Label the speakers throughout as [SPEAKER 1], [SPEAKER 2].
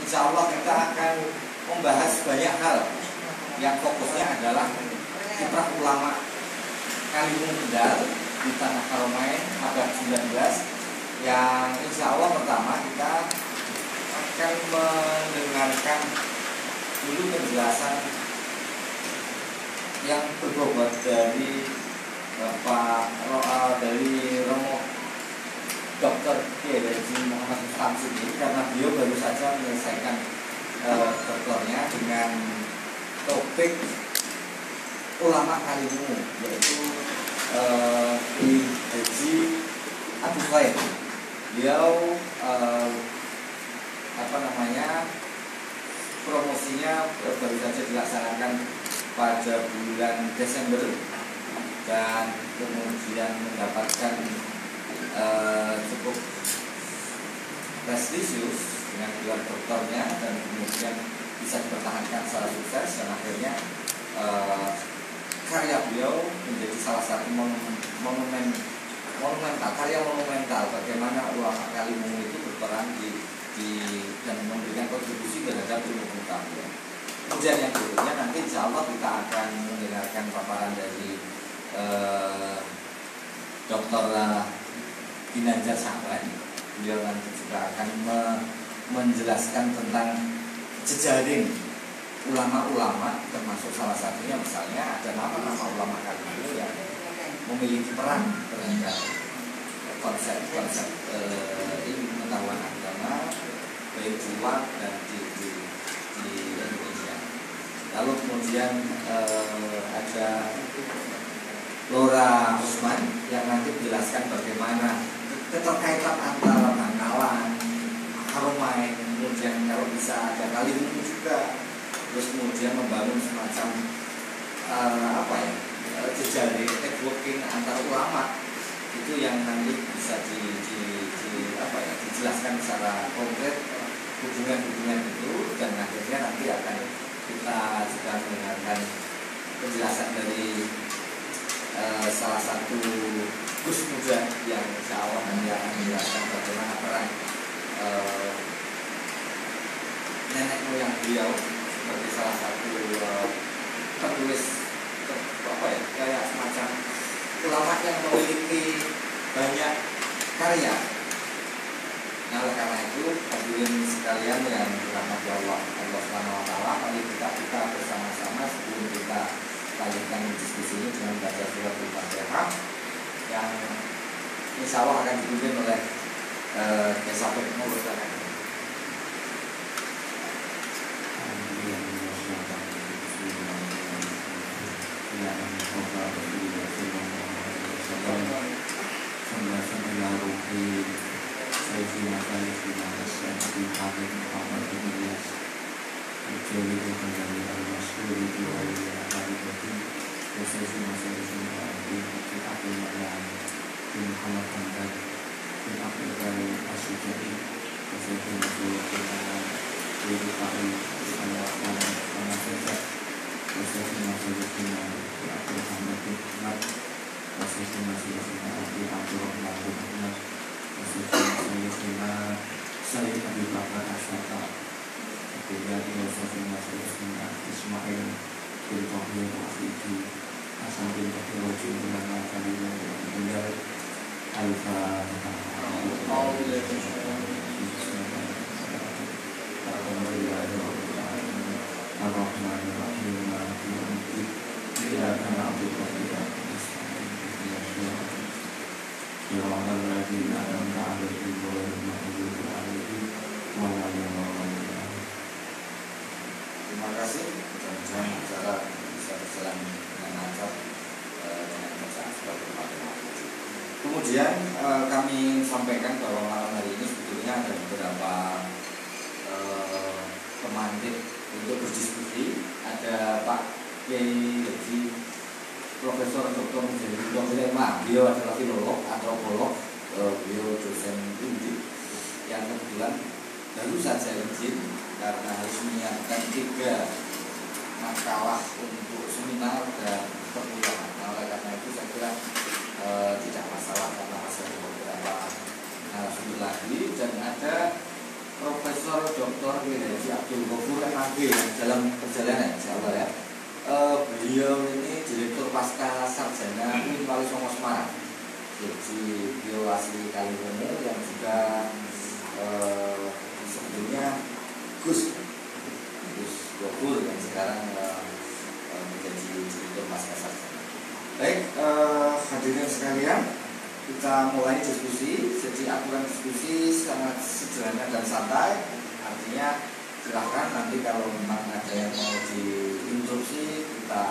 [SPEAKER 1] insya Allah kita akan membahas banyak hal yang fokusnya adalah kiprah ulama Kalimun Kendal di Tanah Karomain abad 19, yang insya Allah pertama kita akan mendengarkan dulu penjelasan yang berbobot dari dari Romo Dr. Kiai Haji Muhammad Samsudin, karena beliau baru saja menyelesaikan doktornya dengan topik ulama Kalimun, yaitu Kiai Haji Abdul Qadir. Beliau promosinya baru saja dilaksanakan pada bulan Desember dan kemudian mendapatkan cukup prestisius dengan gelar doktornya, dan kemudian bisa dipertahankan secara sukses, dan akhirnya karya beliau menjadi salah satu karya monumental bagaimana ulama Kalimun itu berperan dan memberikan kontribusi terhadap ilmu pengetahuan. Kemudian yang berikutnya nanti insya Allah kita akan mendengarkan paparan dari Dr. Ginanjar Syahban. Beliau nanti juga akan menjelaskan tentang jejaring ulama-ulama, termasuk salah satunya misalnya ada nama-nama ulama Kalimun yang memiliki peran terhadap konsep-konsep ilmu pengetahuan agama baik di luar dan di Indonesia. Lalu kemudian ada Laura Usman yang nanti menjelaskan bagaimana keterkaitan antara Bangkalan, Karomain, kemudian kalau bisa ada Kalimun juga, terus kemudian membangun semacam jejaring networking antar ulama, itu yang nanti bisa dijelaskan secara konkret hubungan-hubungan itu, dan akhirnya nanti akan kita juga mendengarkan penjelasan dari salah satu Gus muda yang insya Allah nanti akan menjelaskan bagaimana peran nenek moyang beliau sebagai salah satu penulis kayak semacam ulama yang memiliki banyak karya. Nah, oleh karena itu hadirin sekalian yang dirahmati Allah Subhanahu wa taala, mari kita bersama-sama sebelum kita lanjutkan diskusi ini dengan baca surat Al-Fatihah yang insya Allah akan dipimpin oleh Kesabek Murtakan. Terima kasih. Mudah-mudahan acara bisa berjalan dengan lancar dengan bacaan surat Al-Fatihah. Kemudian kami sampaikan bahwa malam hari ini sebetulnya ada beberapa pemantik untuk berdiskusi. Ada Pak Kiai Haji Profesor Dr. Mujahidin Sulema. Beliau adalah filolog, antropolog, beliau dosen Undip yang kebetulan baru saja izin karena harus menyiapkan 3 makalah untuk seminar dan perkuliahan. Oleh karena itu saya kira tidak masalah karena masih ada beberapa narasumber lagi, dan ada Profesor Dr. Haji Abdul Ghafur MAG dalam perjalanan insyaallah ya. Beliau ini Direktur Pasca Sarjana UIN Wali Songo Semarang. Jadi beliau asli Kaliwungu yang juga sebelumnya Gus Ghafur yang sekarang menjadi Direktur Pasca Sarjana. Baik, hadirin sekalian, kita mulai diskusi. Jadi aturan diskusi sangat sederhana dan santai. Artinya silahkan nanti kalau memang ada yang mau diinstruksi kita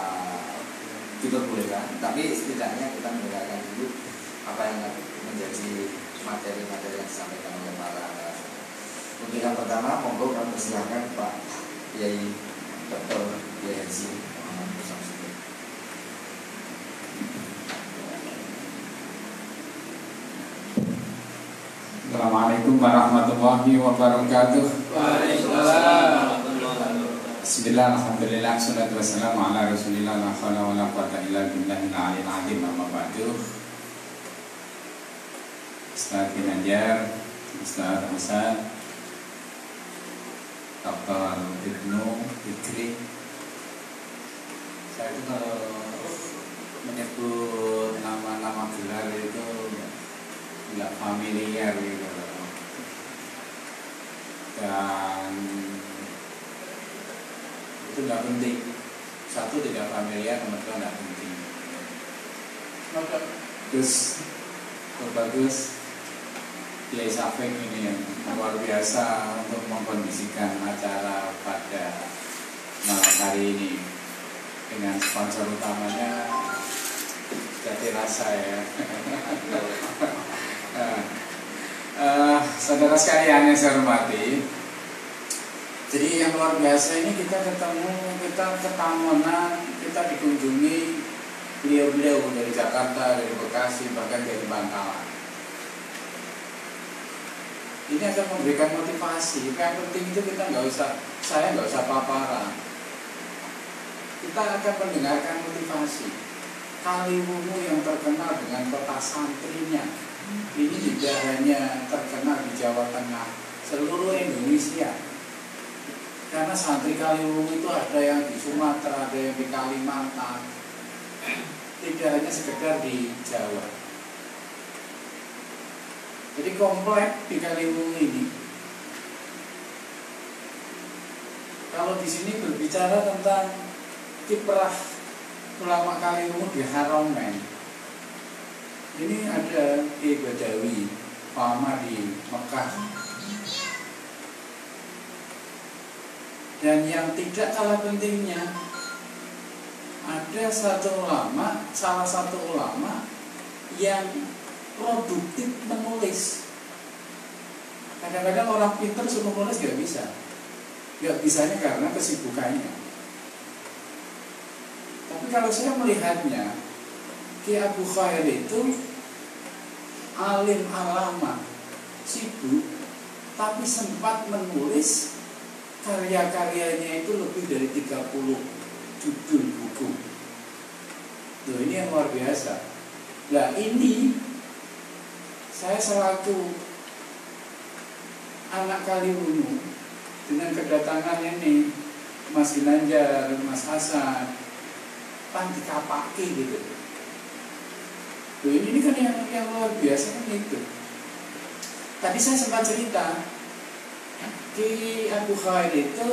[SPEAKER 1] diperbolehkan. Tapi setidaknya kita mendengarkan dulu apa yang menjadi materi-materi yang disampaikan oleh para narasumber. Untuk yang pertama, monggo kami persilahkan Pak Kiai Dr. Haji Muhammad Samsudin.
[SPEAKER 2] Assalamualaikum warahmatullahi wabarakatuh.
[SPEAKER 3] Waalaikumsalam.
[SPEAKER 2] Bismillah, alhamdulillah, salatu wassalamu ala rasulillah, la hawla wa la quwwata illa billahil aliyyil azim, amma ba'du. Ustaz Ginanjar, Ustaz Hasan, Dr. Ibnu Fikri. Saya itu kalau menyebut nama-nama gelar itu nggak familiar gitu, dan itu nggak penting. Satu, tidak familiar, nomor dua nggak penting. Terus bagus Kiai Safik ini yang luar biasa untuk mengkondisikan acara pada malam hari ini dengan sponsor utamanya Jati Rasa ya. Saudara sekalian yang saya hormati, jadi yang luar biasa ini kita ketemu, kita ketamunan, kita dikunjungi beliau-beliau dari Jakarta, dari Bekasi, bahkan dari Bangkalan. Ini akan memberikan motivasi. Yang penting itu kita saya nggak usah paparan. Kita akan mendengarkan motivasi. Kaliwungu yang terkenal dengan kota santrinya, ini tidak hanya terkenal di Jawa Tengah, seluruh Indonesia. Karena santri Kaliwungu itu ada yang di Sumatera, ada yang di Kalimantan, tidak hanya sekedar di Jawa. Jadi komplek di Kaliwungu ini, kalau di sini berbicara tentang kiprah ulama Kaliwungu di Haromen, ini ada Kiai Badawi Pama di Mekah. Dan yang tidak kalah pentingnya, ada salah satu ulama yang produktif menulis. Kadang-kadang orang pintar suruh menulis gak bisa. Gak bisanya karena kesibukannya. Tapi kalau saya melihatnya, Kiai Abu Khair itu alim alama, sibuk, tapi sempat menulis karya-karyanya itu lebih dari 30 judul buku. Tuh, ini yang luar biasa. Nah, ini saya selaku anak Kaliwungu dengan kedatangan ini Mas Ginanjar, Mas Hasan, pan dikapake gitu. Tuh, ini kan yang luar biasa kan itu. Tadi saya sempat cerita di Abu Khair itu,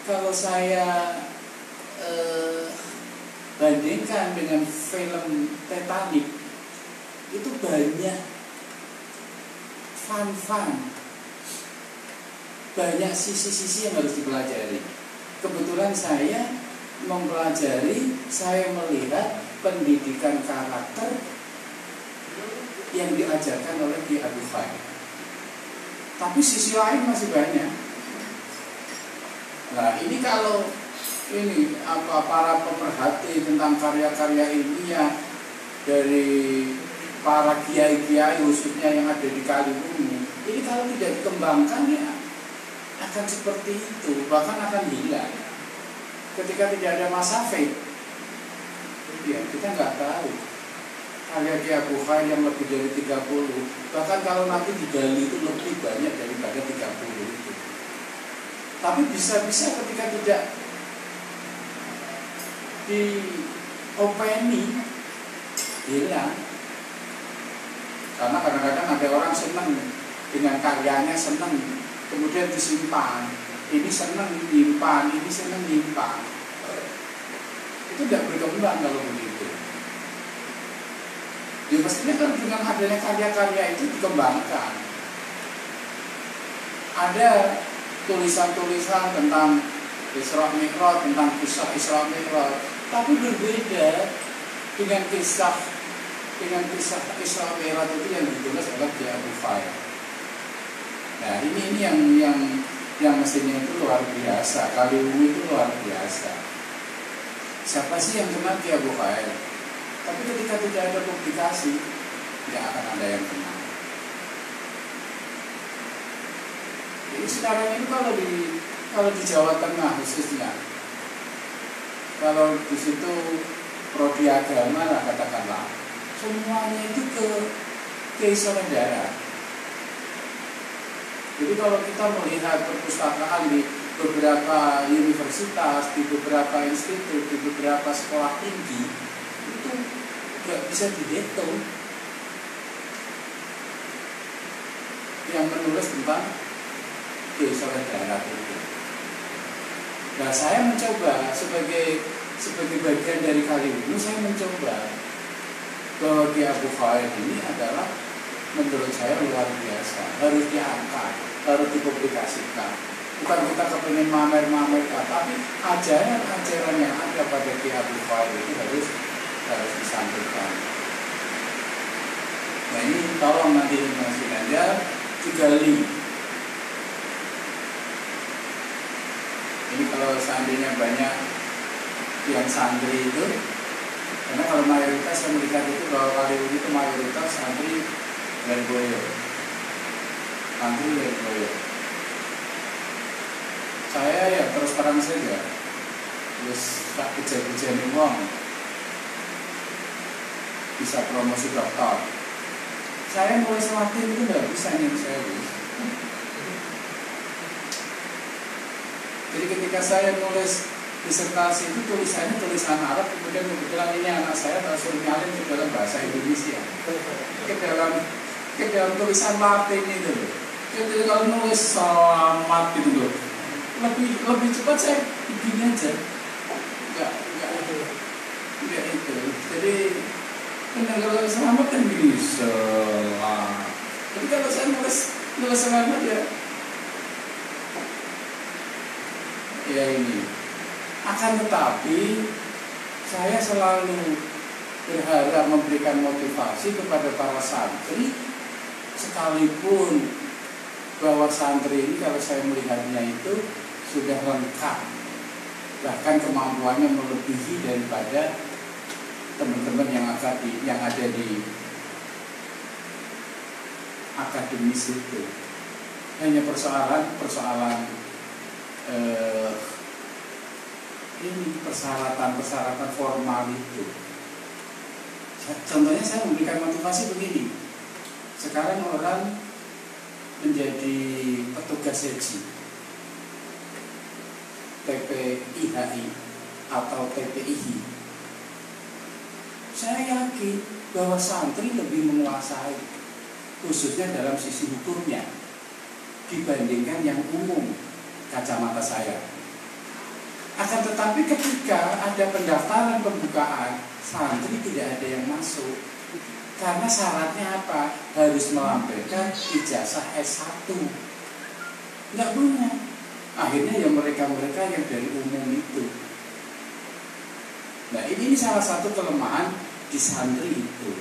[SPEAKER 2] kalau saya bandingkan dengan film Titanic, itu banyak fun, banyak sisi-sisi yang harus dipelajari. Kebetulan saya mempelajari, saya melihat pendidikan karakter yang diajarkan oleh Kiai Abu Khair. Tapi sisi lain masih banyak. Nah, ini kalau para pemerhati tentang karya-karya ilmiah dari para kiai-kiai khususnya yang ada di Kaliwungu, ini kalau tidak dikembangkan ya akan seperti itu, bahkan akan hilang. Ketika tidak ada Mas Hafid, ya kita nggak tahu karya Kiai Abu Khair yang lebih dari 30, bahkan kalau nanti digali itu lebih banyak daripada 30 itu. Tapi bisa-bisa ketika tidak diopeni hilang. Karena kadang-kadang ada orang senang dengan karyanya, senang kemudian disimpan. Ini senang nyimpan, ini senang nyimpan. Itu tidak berkembang kalau begitu. Ya mestinya kan dengan adanya karya-karya itu dikembangkan. Ada tulisan-tulisan tentang Isra Mi'raj, tentang kisah Isra Mi'raj, tapi berbeda dengan kisah Isra Mi'raj itu yang ditulis oleh Ki Abu Khair. Nah ini yang mestinya itu luar biasa, Kaliwungu itu luar biasa. Siapa sih yang kenal Ki Abu Khair? Tapi ketika tidak ada publikasi, tidak akan ada yang kenal. Jadi sekarang ini kalau di Jawa Tengah khususnya, kalau di situ prodi agama lah katakanlah, semuanya itu ke saudara. Jadi kalau kita melihat perpustakaan di beberapa universitas, di beberapa institut, di beberapa sekolah tinggi, itu nggak bisa dihitung yang menulis tentang saudara itu. Nah saya mencoba sebagai bagian dari Kaliwungu, saya mencoba bahwa Ki Abu Khair ini adalah menurut saya luar biasa, harus diangkat, harus dipublikasikan. Bukan kita kepengen mamer-mamer, tapi ajaran-ajaran yang ada pada Ki Abu Khair itu harus disampaikan. Nah ini tolong nanti Mas Ginanjar digali. Ini kalau seandainya banyak yang santri itu, karena kalau mayoritas saya melihat itu bahwa Kaliwungu itu mayoritas santri Lirboyo. Santri Lirboyo. Saya ya terus terang saja, terus tak kejar-kejarin uang, bisa promosi dokter. Saya nulis Latin itu nggak bisa nih saya. Jadi ketika saya nulis disertasi itu tulisannya tulisan Arab, kemudian kebetulan ini anak saya suruh nyalin ke dalam bahasa Indonesia, ke dalam tulisan Latin itu loh. Jadi kalau nulis selamat gitu loh, lebih cepat saya begini aja, enggak itu. Jadi kalau selamat kan gini selamat. Tapi kalau saya nulis selamat ya ini. Akan tetapi saya selalu berharap memberikan motivasi kepada para santri, sekalipun bahwa santri ini kalau saya melihatnya itu sudah lengkap, bahkan kemampuannya melebihi daripada teman-teman yang ada di akademis itu. Hanya persoalan ini persyaratan formal itu. Contohnya saya memberikan motivasi begini. Sekarang orang menjadi petugas haji, TPIHI atau TPIHI. Saya yakin bahwa santri lebih menguasai, khususnya dalam sisi hukumnya, dibandingkan yang umum, kacamata saya. Akan tetapi ketika ada pendaftaran pembukaan, santri tidak ada yang masuk. Karena syaratnya apa? Harus melampirkan ijazah S1. Nggak punya. Akhirnya ya mereka-mereka yang dari umum itu. Nah ini salah satu kelemahan di santri itu.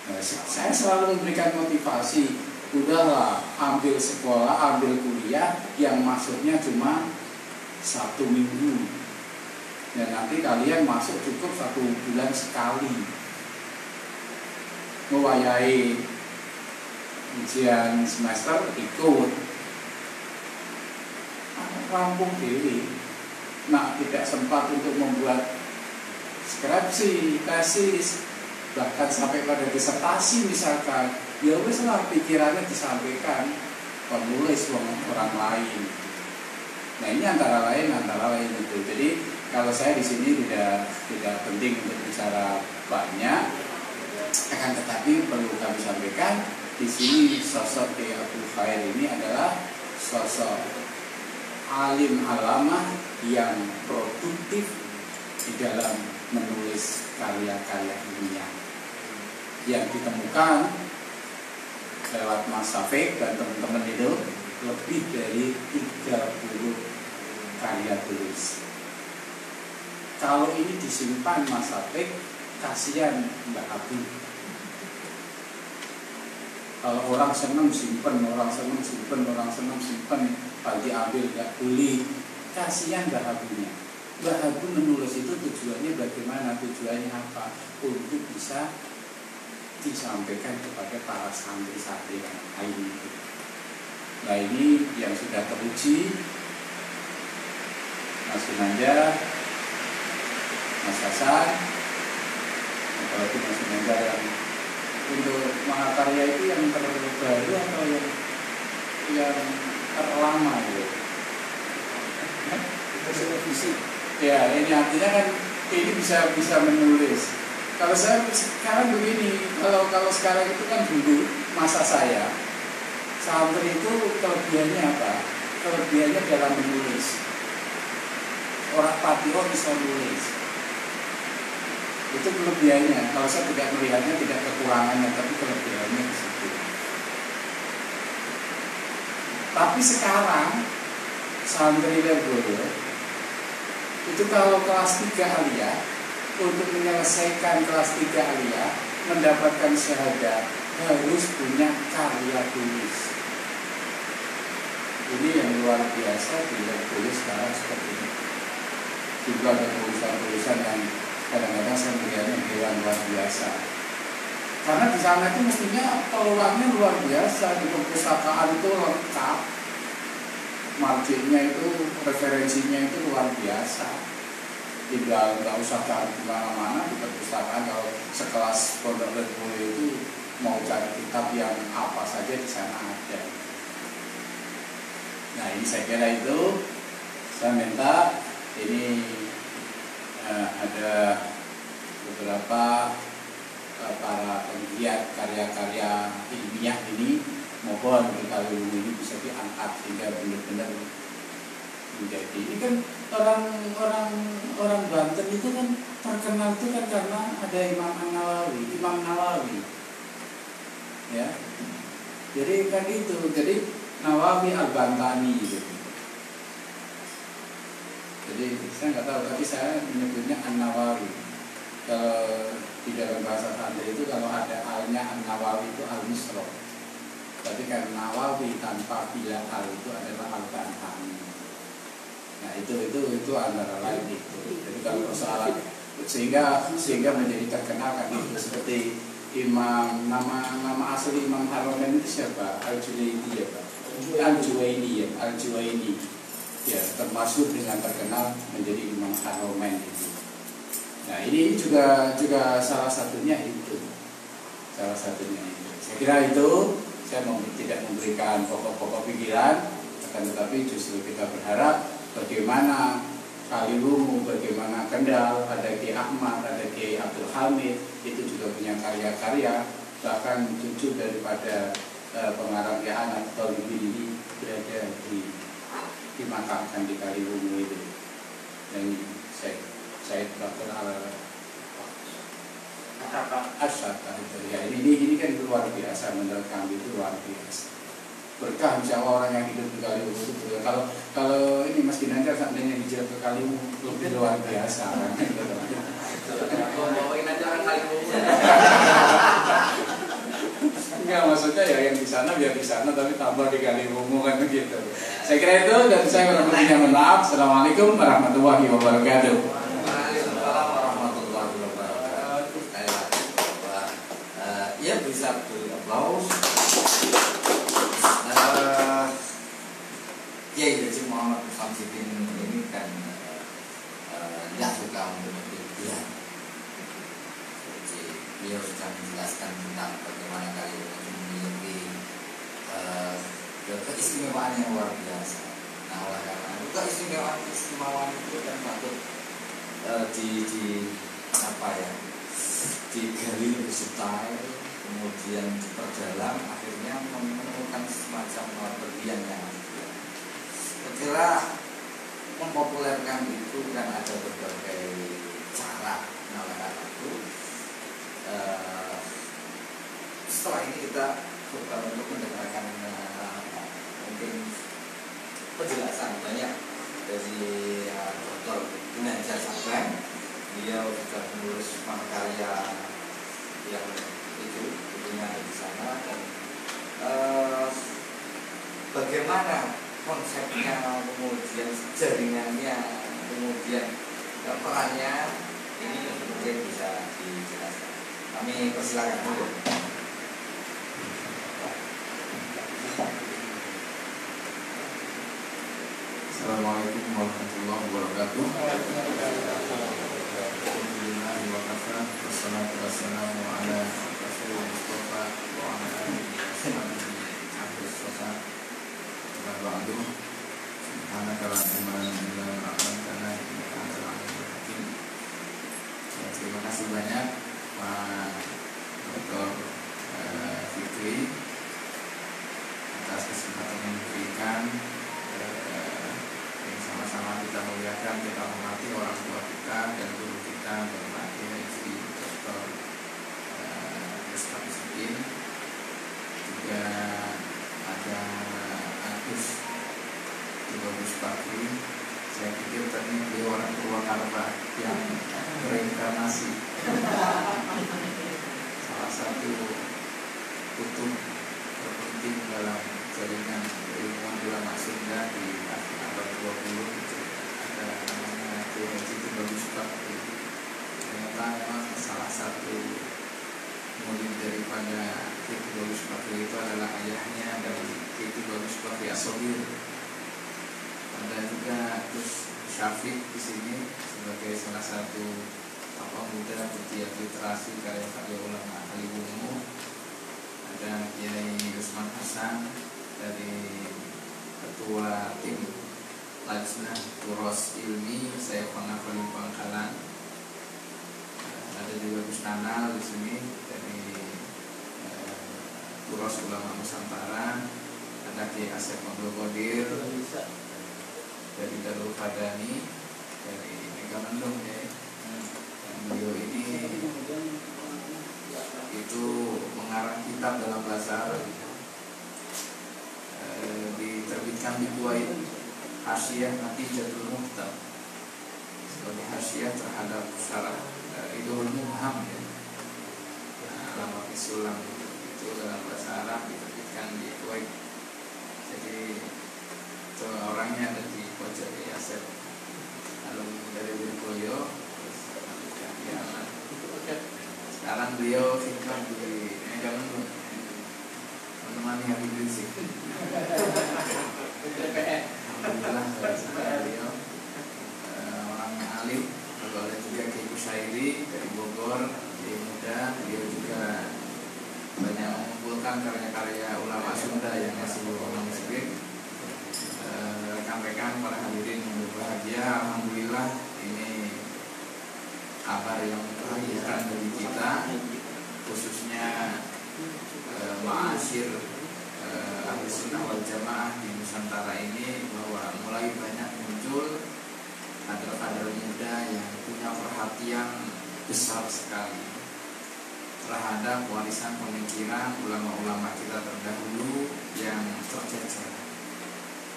[SPEAKER 2] Nah, saya selalu memberikan motivasi, udahlah ambil sekolah, ambil kuliah yang masuknya cuma 1 minggu, dan nanti kalian masuk cukup 1 bulan sekali, mewayai ujian semester ikut, rampung diri. Nah tidak sempat untuk membuat skripsi, tesis, bahkan sampai pada disertasi misalkan, ya wis lah pikirannya disampaikan penulis orang lain. Nah ini antara lain itu. Jadi kalau saya di sini tidak penting untuk bicara banyak, akan tetapi perlu kami sampaikan di sini sosok Kiai Abdul Khair ini adalah sosok alim alamah yang produktif di dalam menulis karya-karya ilmiah yang ditemukan lewat Mas Safik dan teman-teman itu lebih dari 30 karya tulis. Kalau ini disimpan Mas Safik, kasihan Mbak Abi. Kalau orang senang simpen, kalau diambil nggak beli, kasihan Mbak Abinya. Mbak Abi menulis itu tujuannya bagaimana? Tujuannya apa? Untuk bisa disampaikan kepada para santri-santri yang lain. Nah ini yang sudah teruji, Mas Ginanjar, Mas Hasan, apalagi Mas Ginanjar yang untuk mahakarya itu yang terbaru atau yang terlama itu? Ya ini artinya kan ini bisa menulis. Kalau saya sekarang begini, kalau sekarang itu kan dulu masa saya santri itu kelebihannya apa? Kelebihannya dalam menulis. Orang patio bisa menulis. Itu kelebihannya. Kalau saya tidak melihatnya tidak kekurangannya, tapi kelebihannya di situ. Tapi sekarang santri Lirboyo itu kalau kelas 3 aliyah, untuk menyelesaikan kelas 3 aliyah, mendapatkan syahadat harus punya karya tulis. Ini yang luar biasa di Lirboyo sekarang seperti ini. Juga ada tulisan-tulisan yang kadang-kadang saya melihatnya hewan luar biasa. Karena di sana itu mestinya peluangnya luar biasa, di perpustakaan itu lengkap, marjiknya itu, referensinya itu luar biasa. Tinggal nggak usah cari kemana-mana, di perpustakaan kalau sekelas Pondok Lirboyo itu mau cari kitab yang apa saja di sana ada. Nah ini saya kira itu, saya minta ini ada beberapa para penggiat karya-karya ilmiah ini, mohon kalau ini bisa diangkat sehingga benar-benar menjadi. Ini kan orang Banten itu kan terkenal itu kan karena ada Imam Nawawi, ya. Jadi kan itu, jadi Nawawi Al-Bantani gitu. Jadi saya nggak tahu, tapi saya menyebutnya An-Nawawi. Kalau di dalam bahasa santri itu kalau ada alnya An-Nawawi itu Al-Misro. Tapi kan Nawawi tanpa bila al itu adalah Al-Bantani. Nah itu antara lain itu. Jadi kalau persoalan sehingga menjadi terkenal kan itu seperti Imam nama asli Imam Haramain itu siapa? Al-Juwaini ya Pak. Al-Juwaini ya termasuk dengan terkenal menjadi Imam Haramain itu. Nah ini juga salah satunya itu. Saya kira itu saya tidak memberikan pokok-pokok pikiran, tetapi justru kita berharap bagaimana Kaliwungu, bagaimana Kendal, ada Kiai Ahmad, ada Kiai Abdul Hamid, itu juga punya karya-karya, bahkan cucu daripada pengarang Kiai Anak Tolibi ini berada dimakamkan di Kaliwungu itu. Dan saya Dr. Asyaka itu ya, ini kan luar biasa, menurut kami itu luar biasa. Berkah insya Allah orang yang hidup di Kaliwungu itu. Kalau ini Mas Ginanjar seandainya hijrah ke Kaliwungu lebih luar biasa.
[SPEAKER 1] Bawain aja kan Kaliwungu.
[SPEAKER 2] Enggak, maksudnya ya yang di sana biar di sana, tapi tambah di Kaliwungu kan begitu. Saya kira itu, dan saya kurang lebihnya mohon maaf. Assalamualaikum warahmatullahi wabarakatuh.
[SPEAKER 1] Ya bisa beri aplaus. Ya Haji Muhammad Samsidin ini kan tidak suka untuk berlebihan. Beliau sudah menjelaskan tentang bagaimana Kaliwungu memiliki keistimewaan yang luar biasa. Nah oleh karena itu keistimewaan itu kan patut di apa ya, digali lebih detail, kemudian diperdalam, akhirnya menemukan semacam berlian yang kira mempopulerkan itu kan ada berbagai cara. Nah, oleh karena itu setelah ini kita coba untuk mendengarkan mungkin penjelasan banyak dari Dr. Gunanjar Sabang. Beliau sudah menulis karya yang itu tentunya di sana, dan bagaimana konsepnya, kemudian jaringannya, kemudian perannya, ini mungkin bisa dijelaskan. Kami persilakan dulu.
[SPEAKER 2] Assalamualaikum warahmatullahi wabarakatuh. Alhamdulillah wa kafa, wassalatu wassalamu ala rasulil mustafa wa ala alihi wa sahbihi ajma'in. Wa ba'du. Subhanaka la ilma lana illa ma 'allamtana innaka antal alimul hakim. Terima kasih banyak Pak Dr. Fikri atas kesempatan yang diberikan. Sama-sama kita muliakan, kita hormati orang tua kita dan guru kita, Bapak Haji Dr. Rizky Sidin. Juga ada Agus Bagus Bakri. Saya pikir tadi beliau orang Purwakarta yang reinkarnasi. Salah satu kutub terpenting dalam jaringan ilmuwan ulama Sunda di abad 20 itu ada namanya Haji Bagus Bakri. Ternyata memang salah satu murid daripada Haji Bagus Bakri itu adalah ayahnya dari Haji Bagus Bakri As-Shogir. Ada juga Gus Syafiq di sini sebagai salah satu tokoh muda pegiat literasi karya-karya ulama ahli ilmu. Ada Kiai Usman Hasan dari Ketua Tim Lajnah Turos Ilmi saya Pangapali Pangkalan. Ada juga Gus Nanal di sini dari Turos Ulama Nusantara. Ada Kiai Asep Abdul Qadir dari Darul Fadani dari Megamendung ya. Dan beliau ini itu mengarang kitab dalam bahasa Arab, diterbitkan di Kuwait, Hasyiah Natijatul Muhtam, sebagai hasyiah terhadap syarah Idul Muham ya. Alamat Sulam itu dalam bahasa Arab diterbitkan di Kuwait. Jadi itu orangnya ada di pojok Yasir alum dari Wirkoyo, terus lanjutkan di Aman. Sekarang beliau khidmat di Megamendung menemani Habib Rizik. Alhamdulillah beliau orangnya alim. Lalu ada juga Kiai Kusyairi dari Bogor, Kiai muda. Beliau juga banyak mengumpulkan karya-karya ulama Sunda yang masih bermanuskrip. Rekan-rekan para hadirin yang berbahagia, alhamdulillah ini kabar yang membahagiakan bagi kita, khususnya ma'asyir ahli sunnah wal jamaah di Nusantara ini, bahwa mulai banyak muncul kader-kader muda yang punya perhatian besar sekali terhadap warisan pemikiran ulama-ulama kita terdahulu yang tercecer,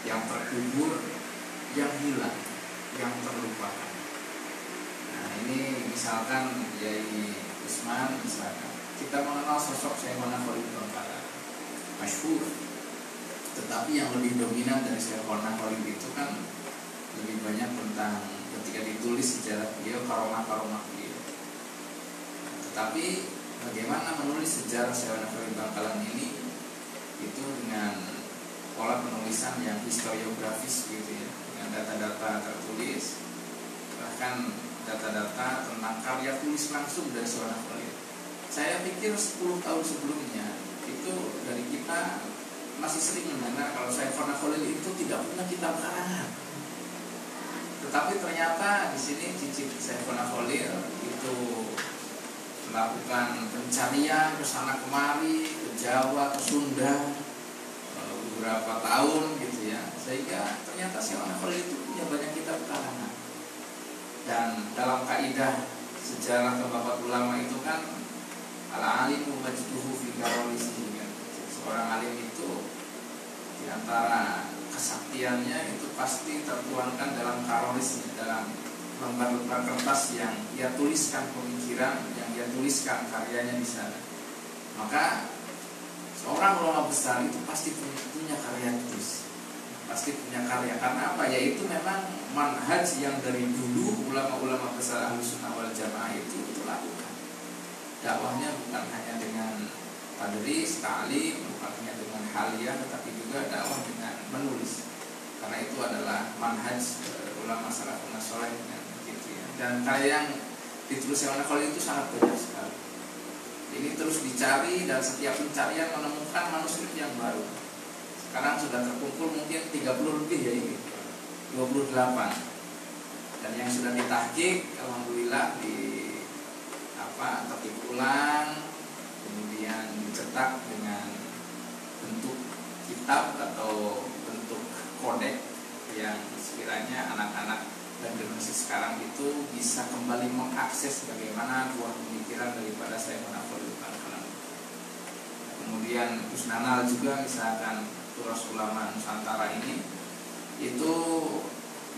[SPEAKER 2] yang terkubur, yang hilang, yang terlupakan. Nah ini misalkan Yai Usman, misalkan kita mengenal sosok Syekhona Khalid Bangkalan, masyhur. Tetapi yang lebih dominan dari Syekhona Khalid itu kan lebih banyak tentang ketika ditulis sejarah beliau, karomah-karomah beliau. Tetapi bagaimana menulis sejarah Syekhona Khalid Bangkalan ini itu dengan pola penulisan yang historiografis gitu ya, dengan data-data tertulis, bahkan data-data tentang karya tulis langsung dari Syekhona Khalid. Saya pikir 10 tahun sebelumnya itu dari kita masih sering mendengar kalau Syekhona Khalid itu tidak punya kitab karangan. Tetapi ternyata di sini Cicip Saifuddin Khalil itu melakukan pencarian ke sana kemari, ke Jawa, ke Sunda beberapa tahun gitu ya, sehingga ternyata Saifuddin Khalil itu punya banyak kitab karangan. Dan dalam kaidah sejarah tempat ulama itu kan al-alimu majduhu fi karolisihi kan. Seorang alim itu di antara kesaktiannya itu pasti tertuangkan dalam karolisnya, dalam lembar-lembar kertas yang dia tuliskan pemikiran, yang dia tuliskan karyanya di sana. Maka seorang ulama besar itu pasti punya karya tulis, pasti punya karya. Karena apa? Yaitu memang manhaj yang dari dulu ulama-ulama besar Ahlussunnah wal Jamaah itu lakukan. Dakwahnya bukan hanya dengan tadris, ta'lim, bukan hanya dengan haliyah, tetapi juga dakwah dengan menulis. Karena itu adalah manhaj ulama salafun saleh gitu ya. Dan karya yang ditulis Saifuddin Khalil itu sangat banyak sekali. Ini terus dicari dan setiap pencarian menemukan manuskrip yang baru. Sekarang sudah terkumpul mungkin 30 lebih ya ini, 28. Dan yang sudah ditahqiq alhamdulillah tertib ulang, kemudian dicetak dengan bentuk kitab atau bentuk kodek yang sekiranya anak-anak dan generasi sekarang itu bisa kembali mengakses bagaimana buah pemikiran daripada Saifuddin Khalil. Kemudian Gus Nanal juga misalkan Turas Ulama Nusantara ini itu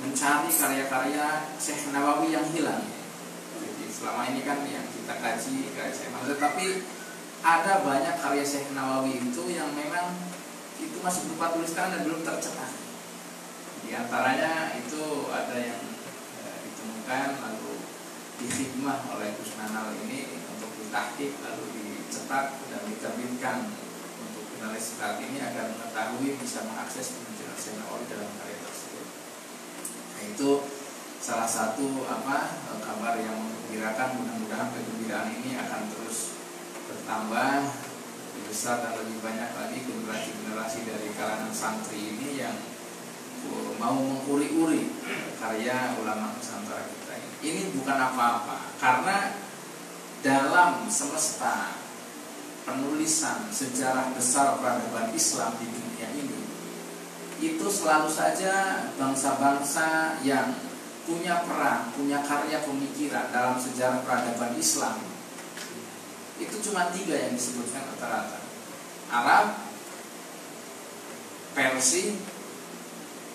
[SPEAKER 2] mencari karya-karya Syekh Nawawi yang hilang. Jadi selama ini kan yang kita kaji karya Syekh Nawawi, tapi ada banyak karya Syekh Nawawi itu yang memang itu masih berupa tulisan dan belum tercetak. Di antaranya itu ada yang ditemukan lalu dihikmah oleh Gus Nanal ini untuk ditahqiq lalu dicetak dan diterbitkan untuk finalis saat ini agar mengetahui bisa mengakses pemikiran Syekh Nawawi dalam karya tersebut. Nah, itu salah satu kabar yang menggembirakan. Mudah-mudahan kegembiraan ini akan terus bertambah, lebih besar dan lebih banyak lagi generasi-generasi dari kalangan santri ini yang mau menguri-uri karya ulama Nusantara kita ini. Ini bukan apa-apa, karena dalam semesta penulisan sejarah besar peradaban Islam di dunia ini, itu selalu saja bangsa-bangsa yang punya peran, punya karya pemikiran dalam sejarah peradaban Islam itu cuma 3 yang disebutkan rata-rata: Arab, Persia,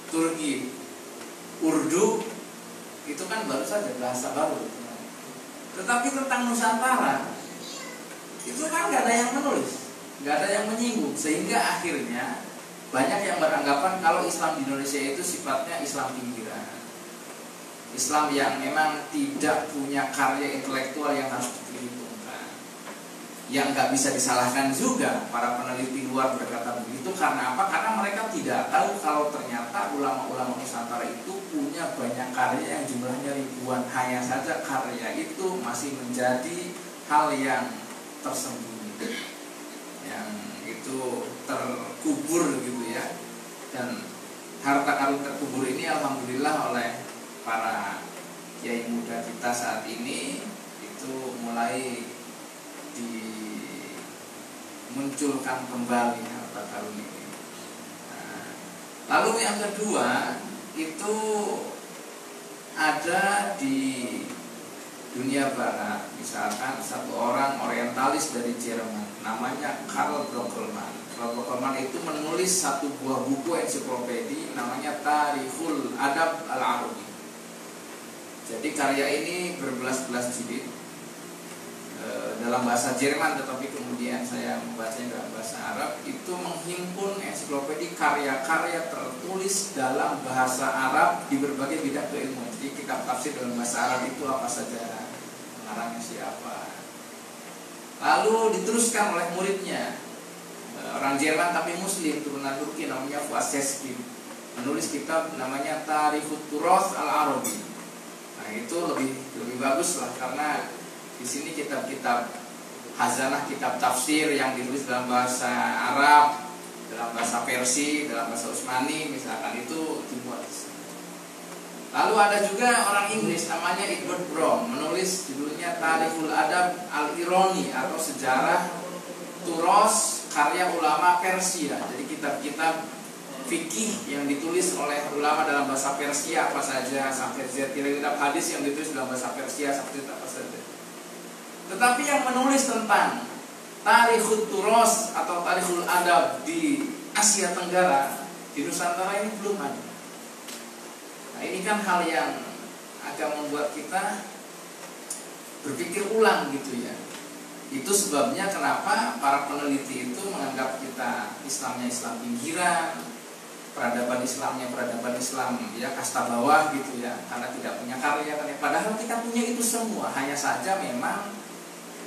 [SPEAKER 2] Turki. Urdu itu kan baru saja bahasa baru. Tetapi tentang Nusantara itu kan nggak ada yang menulis, nggak ada yang menyinggung, sehingga akhirnya banyak yang beranggapan kalau Islam di Indonesia itu sifatnya Islam pinggiran, Islam yang memang tidak punya karya intelektual yang harus diperhitungkan. Yang nggak bisa disalahkan juga para peneliti luar berkata begitu. Karena apa? Karena mereka tidak tahu kalau ternyata ulama-ulama Nusantara itu punya banyak karya yang jumlahnya ribuan. Hanya saja karya itu masih menjadi hal yang tersembunyi, yang itu terkubur gitu ya. Dan harta karun terkubur ini alhamdulillah oleh para kiai muda kita saat ini itu mulai dimunculkan kembali harta karun ini. Nah, lalu yang kedua itu ada di dunia barat, misalkan satu orang orientalis dari Jerman namanya Karl Brockelmann. Karl Brockelmann itu menulis satu buah buku ensiklopedi namanya Tarikhul Adab Al-Arabi. Jadi karya ini berbelas-belas jilid dalam bahasa Jerman, tetapi kemudian saya membacanya dalam bahasa Arab. Itu menghimpun ensiklopedi karya-karya tertulis dalam bahasa Arab di berbagai bidang keilmuan. Jadi kitab tafsir dalam bahasa Arab itu apa saja, pengarangnya siapa. Lalu diteruskan oleh muridnya, orang Jerman tapi Muslim, turunan Turki, namanya Fuad Sezgin, menulis kitab namanya Tarikhut Turas Al-Arabi. Nah itu lebih bagus lah, karena di sini kitab-kitab hazanah, kitab tafsir yang ditulis dalam bahasa Arab, dalam bahasa Persia, dalam bahasa Utsmani misalkan, itu dibuat. Lalu ada juga orang Inggris namanya Edward Brown menulis judulnya Tarikhul Adab Al-Ironi atau Sejarah Turos karya ulama Persia. Jadi kitab-kitab fikih yang ditulis oleh ulama dalam bahasa Persia apa saja, sampai kitab hadis yang ditulis dalam bahasa Persia seperti apa saja. Tetapi yang menulis tentang Tarikhul Turos atau Tarikhul Adab di Asia Tenggara, di Nusantara ini belum ada. Nah, ini kan hal yang agak membuat kita berpikir ulang gitu ya. Itu sebabnya kenapa para peneliti itu menganggap kita Islamnya Islam pinggiran, peradaban Islamnya peradaban Islam ya kasta bawah gitu ya, karena tidak punya karya kan ya. Padahal kita punya itu semua, hanya saja memang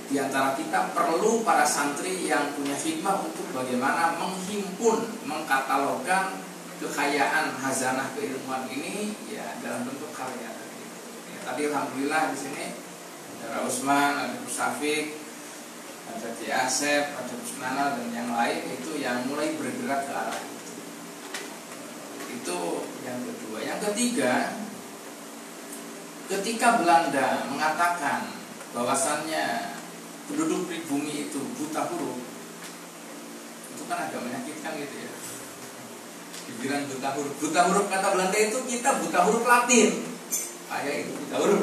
[SPEAKER 2] di antara kita perlu para santri yang punya hikmah untuk bagaimana menghimpun, mengkatalogkan kekayaan hazanah keilmuan ini ya dalam bentuk karya. Ya, tadi alhamdulillah di sini ada Usman, ada Gus Safik, ada Ki Asep, ada Gus Nana dan yang lain itu yang mulai bergerak ke arah itu. Itu yang kedua. Yang ketiga, ketika Belanda mengatakan bahwasannya penduduk pribumi itu buta huruf, itu kan agak menyakitkan gitu ya. Dibilang buta huruf. Buta huruf kata Belanda itu kita buta huruf Latin. Kayak itu buta huruf.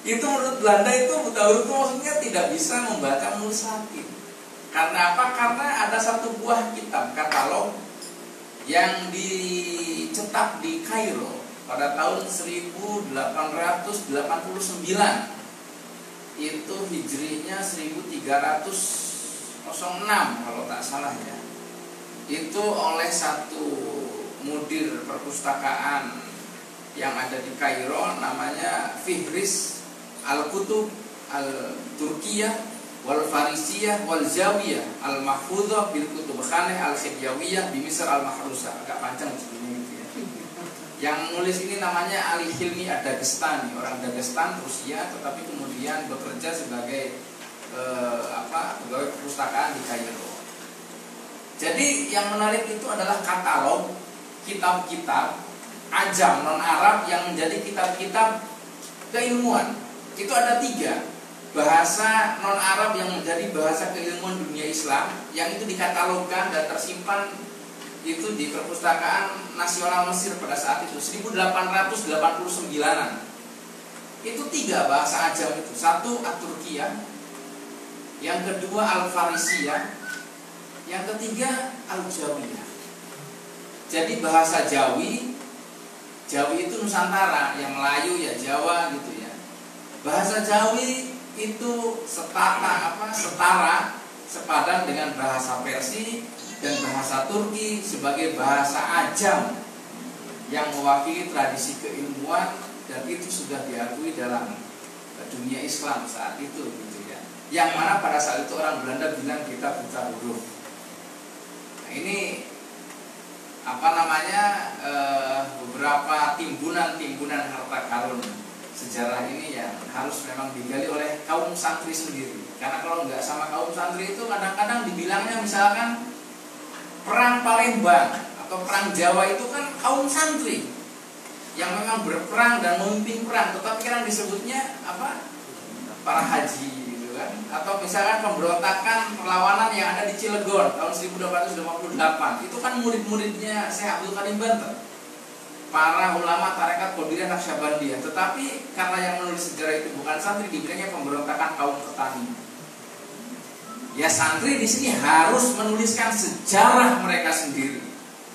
[SPEAKER 2] Itu menurut Belanda itu buta huruf itu maksudnya tidak bisa membaca menulis Latin. Karena apa? Karena ada satu buah kitab katalog yang dicetak di Kairo pada tahun 1889. Itu hijriahnya 1306 kalau tak salah ya. Itu oleh satu mudir perpustakaan yang ada di Kairo namanya Fihris Al-Kutub Al-Turkiyah wal Farisiyah wal Zawiyah Al-Mahfudhah bil Kutub Khaneh Al-Khidyawiyah di Misr Al-Mahrusa. Agak panjang sebenarnya gitu ya. Yang nulis ini namanya Ali Hilmi Ad-Dagestani, orang Dagestan Rusia, tetapi kemudian bekerja sebagai pegawai perpustakaan di Kairo. Jadi yang menarik itu adalah katalog kitab-kitab ajam non Arab yang menjadi kitab-kitab keilmuan. Itu ada 3 bahasa non Arab yang menjadi bahasa keilmuan dunia Islam yang itu dikatalogkan dan tersimpan itu di perpustakaan nasional Mesir pada saat itu 1889-an. Itu 3 bahasa ajam itu. Satu At-Turkiyah, yang kedua Al-Farisiyah, yang ketiga Al-Jawiyah. Jadi bahasa Jawi itu Nusantara, yang Melayu ya Jawa gitu ya. Bahasa Jawi itu setara sepadan dengan bahasa Persia dan bahasa Turki sebagai bahasa ajam yang mewakili tradisi keilmuan, dan itu sudah diakui dalam dunia Islam saat itu gitu ya. Yang mana pada saat itu orang Belanda bilang kita buta huruf. Nah, ini beberapa timbunan harta karun sejarah ini yang harus memang digali oleh kaum santri sendiri. Karena kalau nggak sama kaum santri itu kadang-kadang dibilangnya misalkan perang Palembang atau perang Jawa itu kan kaum santri yang memang berperang dan memimpin perang, tetapi kan disebutnya para haji. Atau misalkan pemberontakan perlawanan yang ada di Cilegon tahun 1858 itu kan murid-muridnya Syekh Abdul Karim Banten, para ulama tarekat Qadiriyah Naqsyabandiyah. Tetapi karena yang menulis sejarah itu bukan santri, dibilangnya pemberontakan kaum petani. Ya santri di sini harus menuliskan sejarah mereka sendiri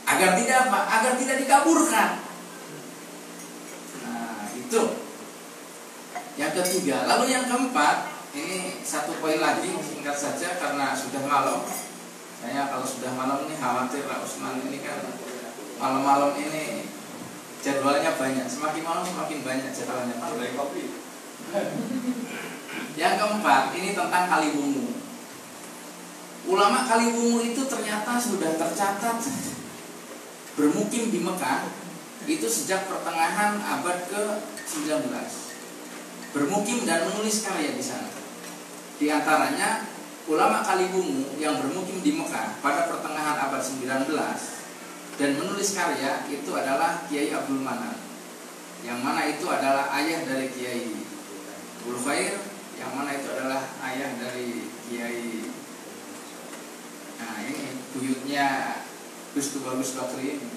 [SPEAKER 2] agar tidak agar tidak dikaburkan. Nah itu yang ketiga. Lalu yang keempat, ini satu poin lagi singkat saja karena sudah malam. Saya kalau sudah malam ini khawatir Pak Usman ini kan malam-malam ini jadwalnya banyak. Semakin malam semakin banyak jadwalnya. Yang keempat ini tentang Kaliwungu. Ulama Kaliwungu itu ternyata sudah tercatat bermukim di Mekah itu sejak pertengahan abad ke-19. Bermukim dan menulis karya di sana. Di antaranya ulama Kaliwungu yang bermukim di Mekah pada pertengahan abad 19 dan menulis karya itu adalah Kiai Abdul Manan, yang mana itu adalah ayah dari Kiai Abdul Khair, yang mana itu adalah ayah dari Kiai, nah ini buyutnya Gus Bagus Bakri ini.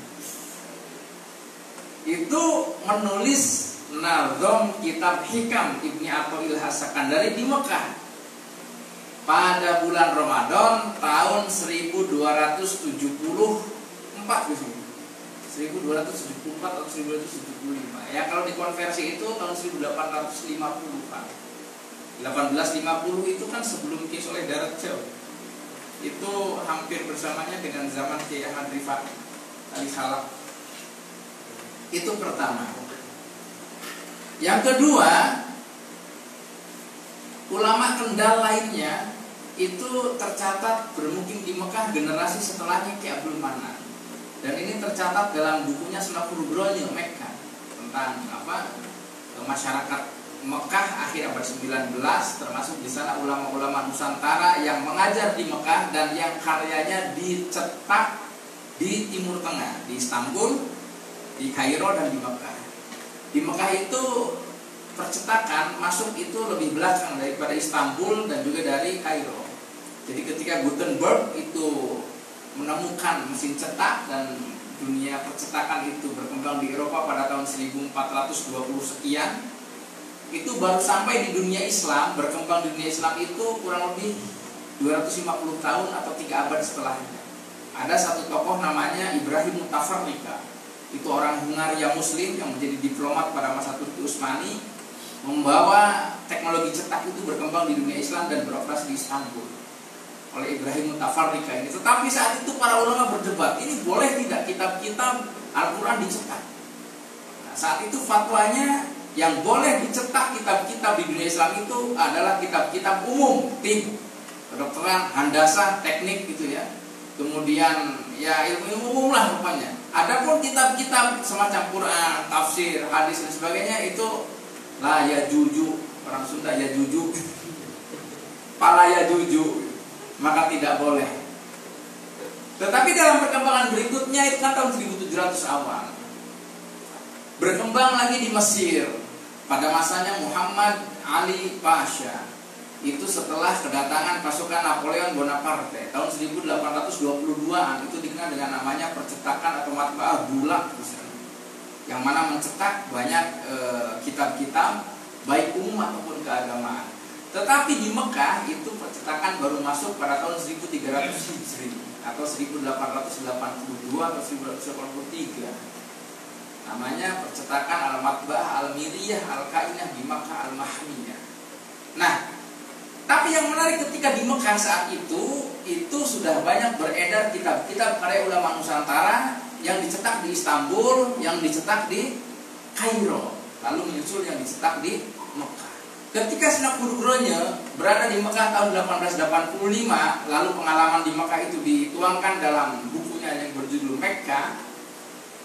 [SPEAKER 2] Itu menulis nazom kitab Hikam Ibni Athaillah As-Sakandari di Mekah pada bulan Ramadan tahun 1274 gitu. 1274 atau 1275. Ya kalau dikonversi itu tahun 1850-an. 1850 itu kan sebelum Ki Soleh Darajat. Itu hampir bersamanya dengan zaman Kiai Ahmad Rifat Ali Khalaf. Itu pertama. Yang kedua, ulama Kendal lainnya itu tercatat bermukim di Mekah generasi setelahnya Ki Abdul Manan. Dan ini tercatat dalam bukunya Sunafur Bronyo Mekah tentang masyarakat Mekah akhir abad 19, termasuk di sana ulama-ulama Nusantara yang mengajar di Mekah dan yang karyanya dicetak di Timur Tengah, di Istanbul, di Kairo dan di Mekah. Di Mekah itu percetakan masuk itu lebih belakang daripada Istanbul dan juga dari Kairo. Jadi ketika Gutenberg itu menemukan mesin cetak dan dunia percetakan itu berkembang di Eropa pada tahun 1420 sekian, itu baru sampai di dunia Islam, berkembang di dunia Islam itu kurang lebih 250 tahun atau 3 abad setelahnya. Ada satu tokoh namanya Ibrahim Mutafarrika. Itu orang Hungaria Muslim yang menjadi diplomat pada masa Turki Utsmani, membawa teknologi cetak itu berkembang di dunia Islam dan beroperasi di Istanbul oleh Ibrahim Mutafarrika ini. Tetapi saat itu para ulama berdebat, ini boleh tidak kitab-kitab Al-Quran dicetak. Nah, saat itu fatwanya yang boleh dicetak kitab-kitab di dunia Islam itu adalah kitab-kitab umum, kedokteran, handasah, teknik gitu ya. Kemudian ya ilmu umum lah rupanya. Adapun kitab-kitab semacam Quran, tafsir, hadis dan sebagainya itu la ya juju, orang Sunda ya juju, pala ya juju, maka tidak boleh. Tetapi dalam perkembangan berikutnya itu kan tahun 1700 awal, berkembang lagi di Mesir pada masanya Muhammad Ali Pasha. Itu setelah kedatangan pasukan Napoleon Bonaparte tahun 1822-an, itu dikenal dengan namanya percetakan atau matbaah bulak, yang mana mencetak banyak kitab-kitab baik umum ataupun keagamaan. Tetapi di Mekah itu percetakan baru masuk pada tahun 1300 Hijri atau 1882 atau 1883. Namanya percetakan Al-Matba'ah Al-Miriyah Al-Kainah di Makkah Al-Mahmiyah. Nah, tapi yang menarik ketika di Mekah saat itu sudah banyak beredar kitab-kitab karya ulama Nusantara yang dicetak di Istanbul, yang dicetak di Kairo, lalu muncul yang dicetak di Mekah. Ketika Sunafur Bronyo berada di Mekah tahun 1885, lalu pengalaman di Mekah itu dituangkan dalam bukunya yang berjudul Mekah.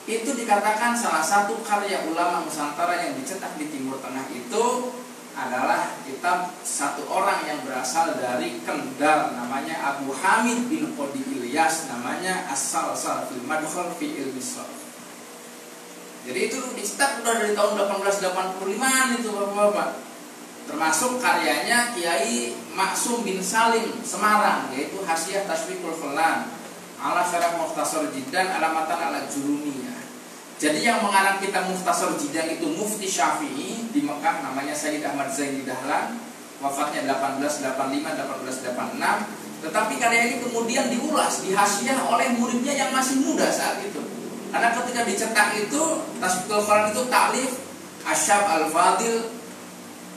[SPEAKER 2] Itu dikatakan salah satu karya ulama Nusantara yang dicetak di Timur Tengah itu adalah kitab satu orang yang berasal dari Kendal, namanya Abu Hamid bin Qodi Ilyas, namanya As-Salsal fil Madkhal fi Ilmi Sharh. Jadi itu dicetak sudah dari tahun 1885 itu Bapak-bapak. Termasuk karyanya Kiai Maksum bin Salim Semarang, yaitu Hasyiah Taswiqul Fulan ala Syarah Mukhtasar Jiddan alamatan ala Jurumiyah. Jadi yang mengarang kitab Mukhtasar Jiddan itu Mufti Syafi'i di Mekah, namanya Sayyid Ahmad Zaini Dahlan, wafatnya 1885-1886. Tetapi karya ini kemudian diulas, dihasyiah oleh muridnya yang masih muda saat itu. Karena ketika dicetak itu Taswiqul Fulan itu taklif Asyab Al-Fadil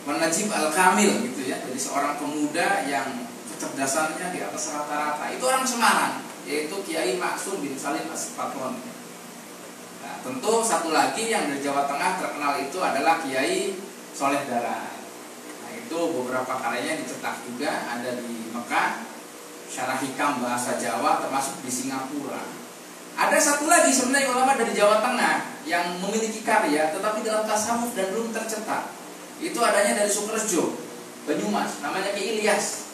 [SPEAKER 2] Najib Al-Kamil gitu ya. Jadi seorang pemuda yang kecerdasannya di atas rata-rata. Itu orang Semarang, yaitu Kiai Maksum bin Salim As-Patron. Nah, tentu satu lagi yang dari Jawa Tengah terkenal itu adalah Kiai Soleh Darat. Nah, itu beberapa karyanya dicetak juga, ada di Mekah, Syarah Hikam bahasa Jawa, termasuk di Singapura. Ada satu lagi sebenarnya ulama dari Jawa Tengah yang memiliki karya tetapi dalam tasawuf dan belum tercetak. Itu adanya dari Sukorejo, Banyumas, namanya Ki Ilyas.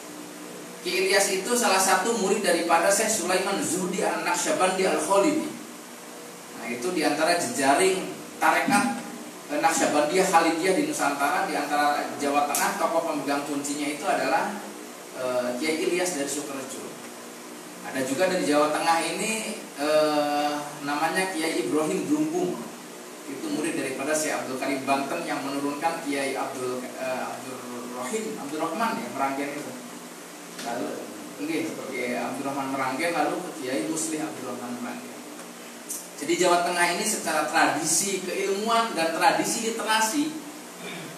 [SPEAKER 2] Ki Ilyas itu salah satu murid daripada Syekh Sulaiman Zuhdi An-Naqsyabandi Al-Khalidi.
[SPEAKER 4] Nah itu diantara jejaring tarekat Naqsyabandiyah Khalidiyah di Nusantara. Di antara Jawa Tengah tokoh pemegang kuncinya itu adalah Kiai Ilyas dari Sukorejo. Ada juga dari Jawa Tengah ini namanya Kiai Ibrahim Drumpung. Itu murid daripada Syekh Abdul Karim Banten yang menurunkan Kiai Abdul Rahman ya, Meranggen itu. Lalu Kiai Abdul Rahman Meranggen, lalu Kiai Muslih Abdul Rahman Meranggen. Jadi Jawa Tengah ini secara tradisi keilmuan dan tradisi literasi,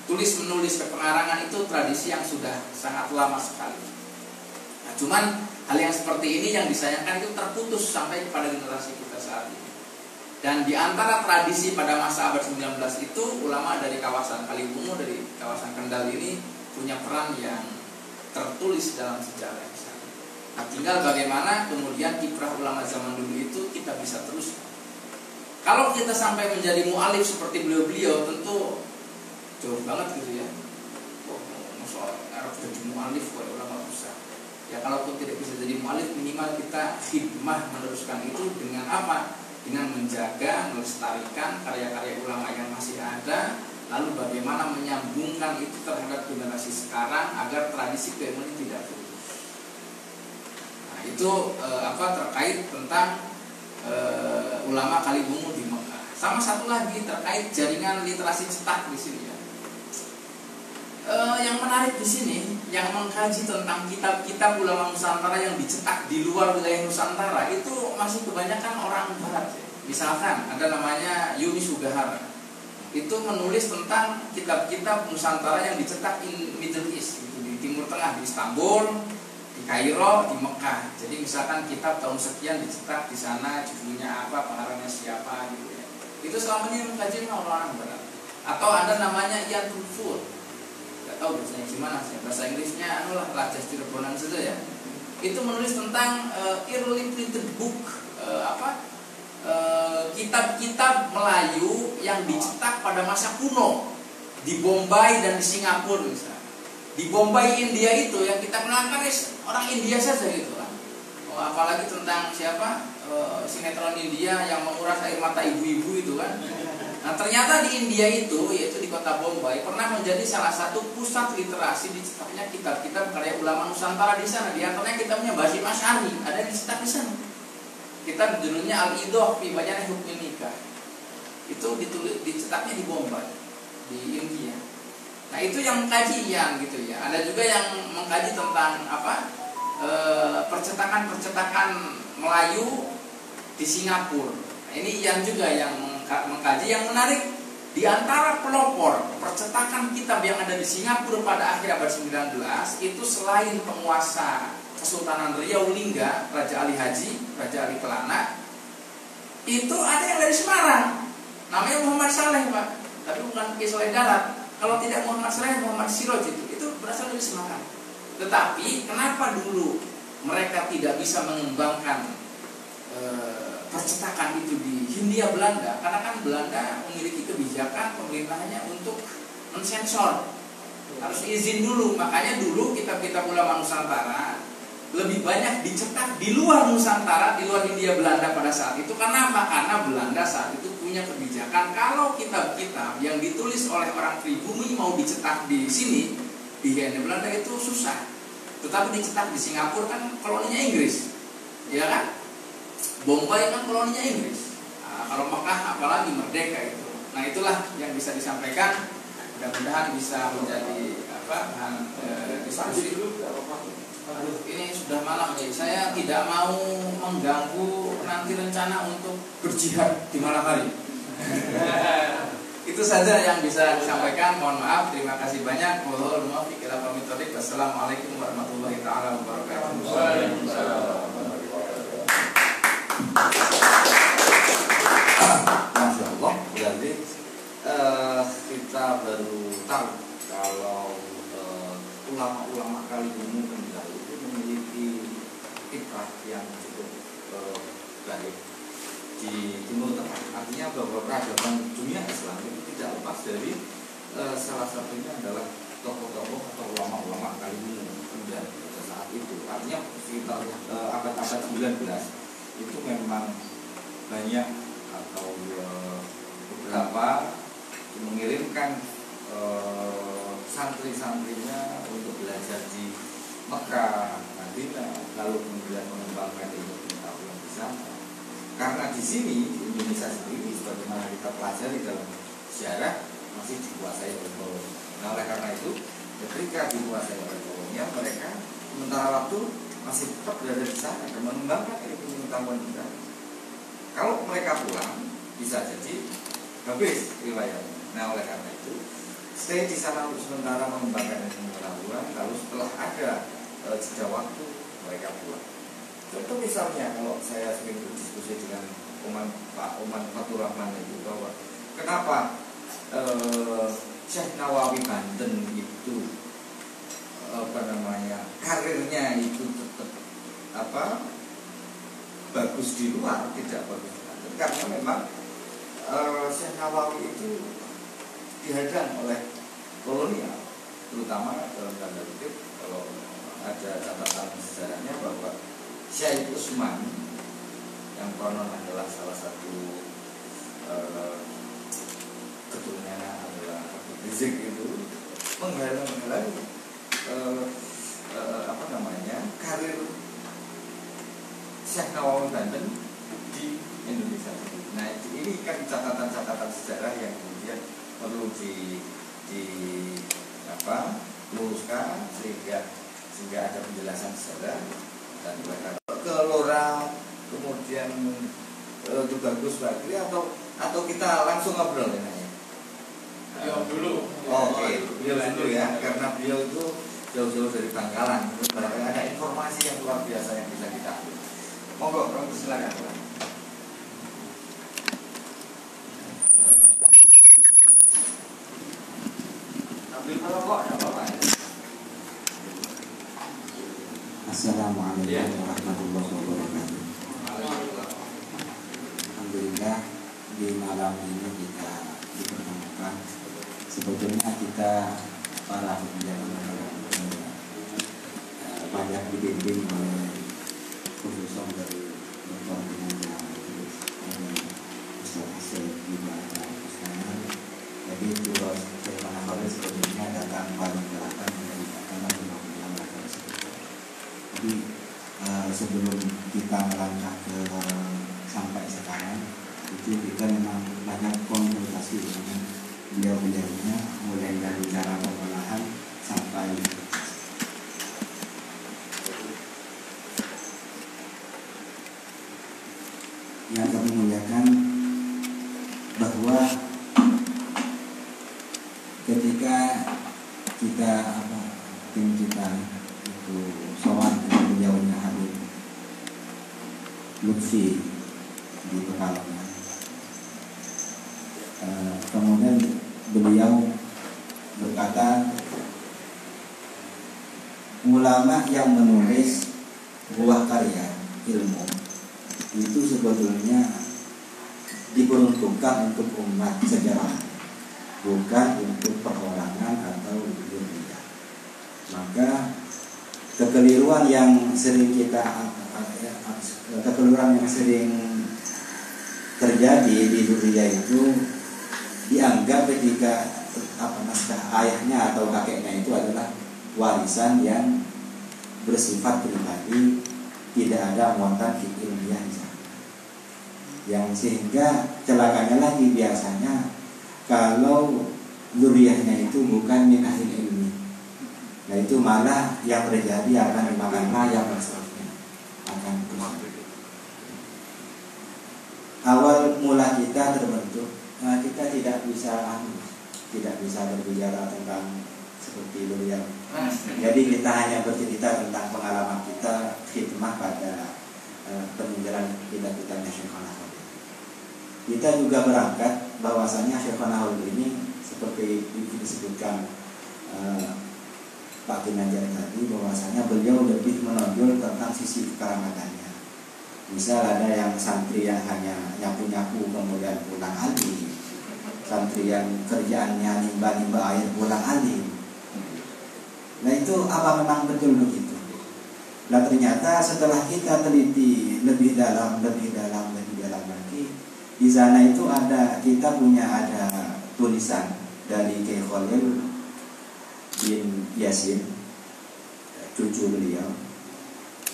[SPEAKER 4] tulis menulis kepengarangan itu tradisi yang sudah sangat lama sekali. Nah, cuman hal yang seperti ini yang disayangkan itu terputus sampai kepada generasi kita saat ini. Dan di antara tradisi pada masa abad 19 itu, ulama dari kawasan Kaliwungu, dari kawasan Kendal ini punya peran yang tertulis dalam sejarah Islam. Nah, tinggal bagaimana kemudian kiprah ulama zaman dulu itu kita bisa terus. Kalau kita sampai menjadi mu'alif seperti beliau-beliau, tentu jauh banget gitu ya. Masalah harus jadi mu'alif oleh ulama besar. Ya kalaupun tidak bisa jadi mu'alif, minimal kita khidmah meneruskan itu dengan apa? Dengan menjaga, melestarikan karya-karya ulama yang masih ada, lalu bagaimana menyambungkan itu terhadap generasi sekarang agar tradisi keilmuan tidak putus. Nah itu terkait tentang ulama Kaliwungu di Mekah. Sama satu lagi terkait jaringan literasi cetak di sini ya. Yang menarik di sini, yang mengkaji tentang kitab-kitab ulama Nusantara yang dicetak di luar wilayah Nusantara itu masih kebanyakan orang Barat. Ya. Misalkan ada namanya Yuni Sugahara, itu menulis tentang kitab-kitab Nusantara yang dicetak di Middle East, gitu, di Timur Tengah, di Istanbul, di Kairo, di Mekah. Jadi misalkan kitab tahun sekian dicetak di sana, judulnya apa, pengarangnya siapa gitu ya. Itu selama ini mengkaji orang Barat. Atau ada namanya Ian Tulfur. Gak tahu bahasanya gimana sih. Bahasa Inggrisnya Lajas Cirebonan saja ya. Itu menulis tentang early printed book, kitab-kitab Melayu yang dicetak pada masa kuno di Bombay dan di Singapura misalnya. Di Bombay India itu yang kita kenalkan orang India saja gitu kan. Apalagi tentang siapa sinetron India yang menguras air mata ibu-ibu itu kan. Nah ternyata di India itu, yaitu di kota Bombay, pernah menjadi salah satu pusat literasi dicetaknya kitab-kitab karya ulama Nusantara di sana. Di antaranya kitabnya Basim Asy'ari ada yang dicetak di sana. Kitab judulnya Al-Idah fi Bayan Hukmi Nikah. Itu dicetaknya di Bombay, di India. Nah itu yang kajian gitu ya. Ada juga yang mengkaji tentang percetakan Melayu di Singapura. Nah, ini yang juga yang mengkaji. Yang menarik, di antara pelopor percetakan kitab yang ada di Singapura pada akhir abad 19 itu selain penguasa Kesultanan Riau Lingga, Raja Ali Haji, Raja Ali Kelana, itu ada yang dari Semarang, namanya Muhammad Saleh Pak, tapi bukan Ki Saleh Darat. Kalau tidak Muhammad Saleh, Muhammad Siroj itu berasal dari Semarang. Tetapi kenapa dulu mereka tidak bisa mengembangkan percetakan itu di Hindia Belanda? Karena kan Belanda memiliki kebijakan pemerintahnya untuk mensensor, harus izin dulu. Makanya dulu kitab-kitab ulama Nusantara lebih banyak dicetak di luar Nusantara, di luar Hindia Belanda pada saat itu. Karena apa? Karena Belanda saat itu punya kebijakan kalau kitab-kitab yang ditulis oleh orang pribumi mau dicetak di sini, di Hindia Belanda itu susah. Tetapi dicetak di Singapura kan koloninya Inggris, ya kan? Bombay kan koloninya Inggris. Nah, kalau Mekah apalagi merdeka itu. Nah itulah yang bisa disampaikan. Mudah-mudahan bisa menjadi bahan diskusi. Ini sudah malam ya. Saya tidak mau mengganggu nanti rencana untuk berjihad di malam hari. Itu saja yang bisa disampaikan. Mohon maaf. Terima kasih banyak. Wassalamualaikum warahmatullahi wabarakatuh.
[SPEAKER 1] Masya Allah, berarti kita baru tahu kalau ulama-ulama Kaliwungu Kendal itu memiliki kiprah yang cukup baik di Timur Tengah. Artinya bahwa peradaban dunia Islam itu tidak lepas dari salah satunya adalah tokoh-tokoh atau ulama-ulama Kaliwungu Kendal pada saat itu. Artinya sekitar abad-abad 19 itu memang banyak atau mengirimkan santri-santrinya untuk belajar di Mekah, Madinah, lalu kemudian mengembangkan ilmu pengetahuan di sana. Karena di sini Indonesia sendiri, sebagaimana kita pelajari dalam sejarah, masih dikuasai oleh koloni. Nah, oleh karena itu, ketika dikuasai oleh kolonial, mereka sementara waktu masih tetap berada di sana dan mengembangkan ilmu pengetahuan di sana. Kalau mereka pulang, bisa jadi habis riwayatnya. Nah, oleh karena itu, stay di sana untuk sementara mengembangkan ilmu pengetahuan, lalu setelah ada jeda waktu mereka pulang. Contoh misalnya, kalau saya sering berdiskusi dengan Pak Oman Fatur Rahman itu, bahwa kenapa Syekh Nawawi Banten itu karirnya itu tetap bagus di luar, tidak bagus di Banten, karena memang Syekh Nawawi itu dihadang oleh kolonial, terutama dalam tanda kutip, kalau ada catatan sejarahnya bahwa Syekh Utsman yang konon adalah salah satu keturunannya adalah Habib Rizik itu menghalang-halangi karir Syekh Nawawi Banten di Indonesia. Nah, ini kan catatan-catatan sejarah yang kemudian perlu luruskan sehingga ada penjelasan sejarah dan mereka ke Lora, kemudian itu Bagus Bakri atau kita langsung ngobrol ya?
[SPEAKER 4] Beliau dulu.
[SPEAKER 1] Oke, beliau dulu ya, karena beliau itu jauh-jauh dari Bangkalan. Barangkali ada informasi yang luar biasa yang bisa kita ambil. Monggo, kamu silakan. Ambil rokok, ya Bapak.
[SPEAKER 5] Assalamualaikum warahmatullahi wabarakatuh. Alhamdulillah di malam ini kita dipertemukan. Sebetulnya kita para pembicara banyak dibimbing oleh khususnya dari Dr. Ustaz Hasil juga Ustaz. Jadi tugas Syekh Nawawi sebetulnya datang paling belakang dari karena belum tersebut. Jadi sebelum kita melangkah ke sampai sekarang itu kita memang banyak konsultasi dengan beliau-beliaunya, mulai dari cara pengolahan sampai yang kami muliakan, bahwa ketika tim kita itu sowan dengan beliaunya Habib Lutfi di Pekalongan, kemudian beliau berkata, ulama yang menulis buah karya ilmu itu sebetulnya diperuntukkan untuk umat sejarah, bukan untuk perorangan atau dunia. Maka kekeliruan yang sering terjadi di dunia itu dianggap ketika naskah ayahnya atau kakeknya itu adalah warisan yang bersifat pribadi, tidak ada muatan ilmiah di sana. Yang sehingga celakanya lagi biasanya kalau zuriyahnya itu bukan min ahli ilmi, nah itu malah yang terjadi akan dimakan raya dan seterusnya akan awal mula kita terbentuk. Nah, kita tidak bisa berbicara tentang seperti beliau. Jadi kita hanya bercerita tentang pengalaman kita khidmah pada peninggalan kita Syekh Nawawi. Kita juga berangkat bahwasanya Syekh Nawawi ini seperti disebutkan Pak Ginanjar tadi, bahwasanya beliau lebih menonjol tentang sisi kekaramatannya. Misal ada yang santri yang hanya nyapu-nyapu kemudian pulang alim, santri yang kerjaannya nimba-nimba air pulang alim. Nah itu apa memang betul begitu? Nah ternyata setelah kita teliti lebih dalam lagi, di sana itu ada tulisan dari Kiai Khalil bin Yasin, cucu beliau.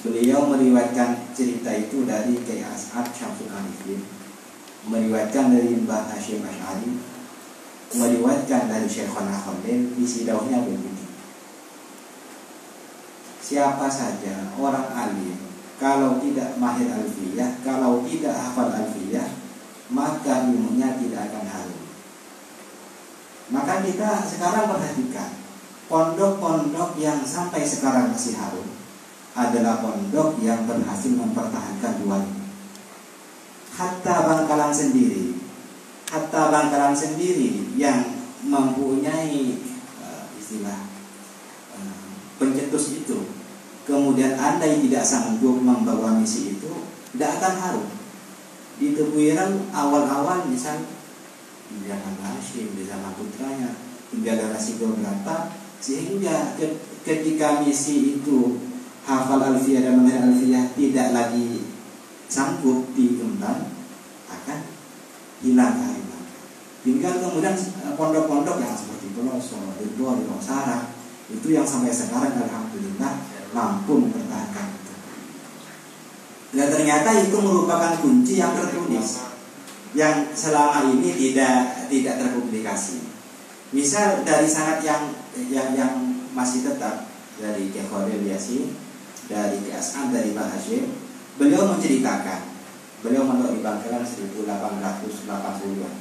[SPEAKER 5] Beliau meriwayatkan cerita itu dari Kiai As'ad Syamsul Arifin, meriwayatkan dari Mbah Hasyim Asy'ari, meriwayatkan dari Syekhona Khalil. Isi daunnya begini: siapa saja orang alim kalau tidak mahir alfiyah, kalau tidak hafal alfiyah, maka ilmunya tidak akan harum. Maka kita sekarang perhatikan, pondok-pondok yang sampai sekarang masih harum adalah pondok yang berhasil mempertahankan dua ini. Hatta Bangkalan sendiri yang mempunyai istilah pencetus itu, kemudian andai tidak sanggup membawa misi itu, tidak akan harum. Di Tebuireng awal-awal misal di zaman Hashim, di zaman putranya, hingga generasi beberapa, sehingga ketika misi itu hafal alfiyah dan mahir alfiyah tidak lagi sanggup diemban, akan hilang keharian. Tinggal kemudian pondok-pondok yang seperti Peloso, Ridho, Sarang, itu yang sampai sekarang alhamdulillah mampu mempertahankan itu. Dan ternyata itu merupakan kunci yang tertulis, yang selama ini tidak terpublikasi. Misal dari sanad yang masih tetap dari Kiai Khalil Yasin, dari Kiai As'ad, dari Mbah Hasyim, beliau menceritakan, beliau mondok di Bangkalan 1880-an.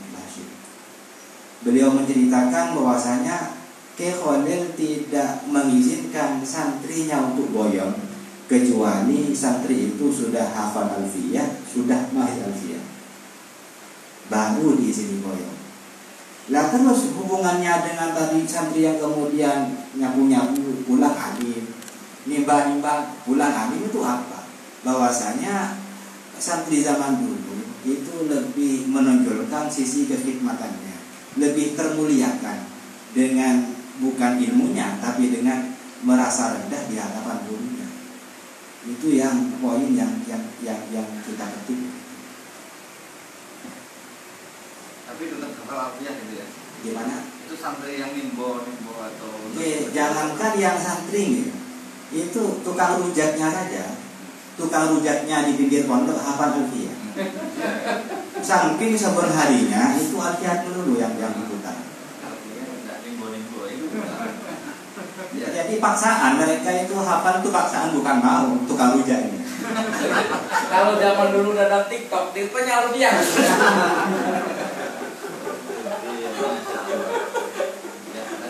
[SPEAKER 5] Beliau menceritakan bahwasanya Kiai Khalil tidak mengizinkan santrinya untuk boyong kecuali santri itu sudah hafal alfiyah, sudah mahir alfiyah, baru diizini boyong. Lah terus hubungannya dengan tadi santri yang kemudian nyapu-nyapu pulang alim, nimba-nimba pulang alim itu apa? Bahwasanya santri zaman dulu itu lebih menonjolkan sisi kekhidmatannya, lebih termuliakan dengan bukan ilmunya tapi dengan merasa rendah di hadapan gurunya. Itu yang poin yang kita ketik.
[SPEAKER 1] Tapi tetap hafal alfiyah gitu ya.
[SPEAKER 5] Gimana?
[SPEAKER 1] Itu santri yang nimbo atau
[SPEAKER 5] Jangankan yang santri, itu tukang rujaknya saja. Tukang rujaknya di pinggir pondok hafal alfiyah. Samping sabar harinya itu alfiyah dulu yang diputar. Jadi paksaan, mereka itu hafal itu paksaan, bukan mau tukang rujak ini.
[SPEAKER 4] Kalau zaman dulu ada TikTok, tipenya alfiyah.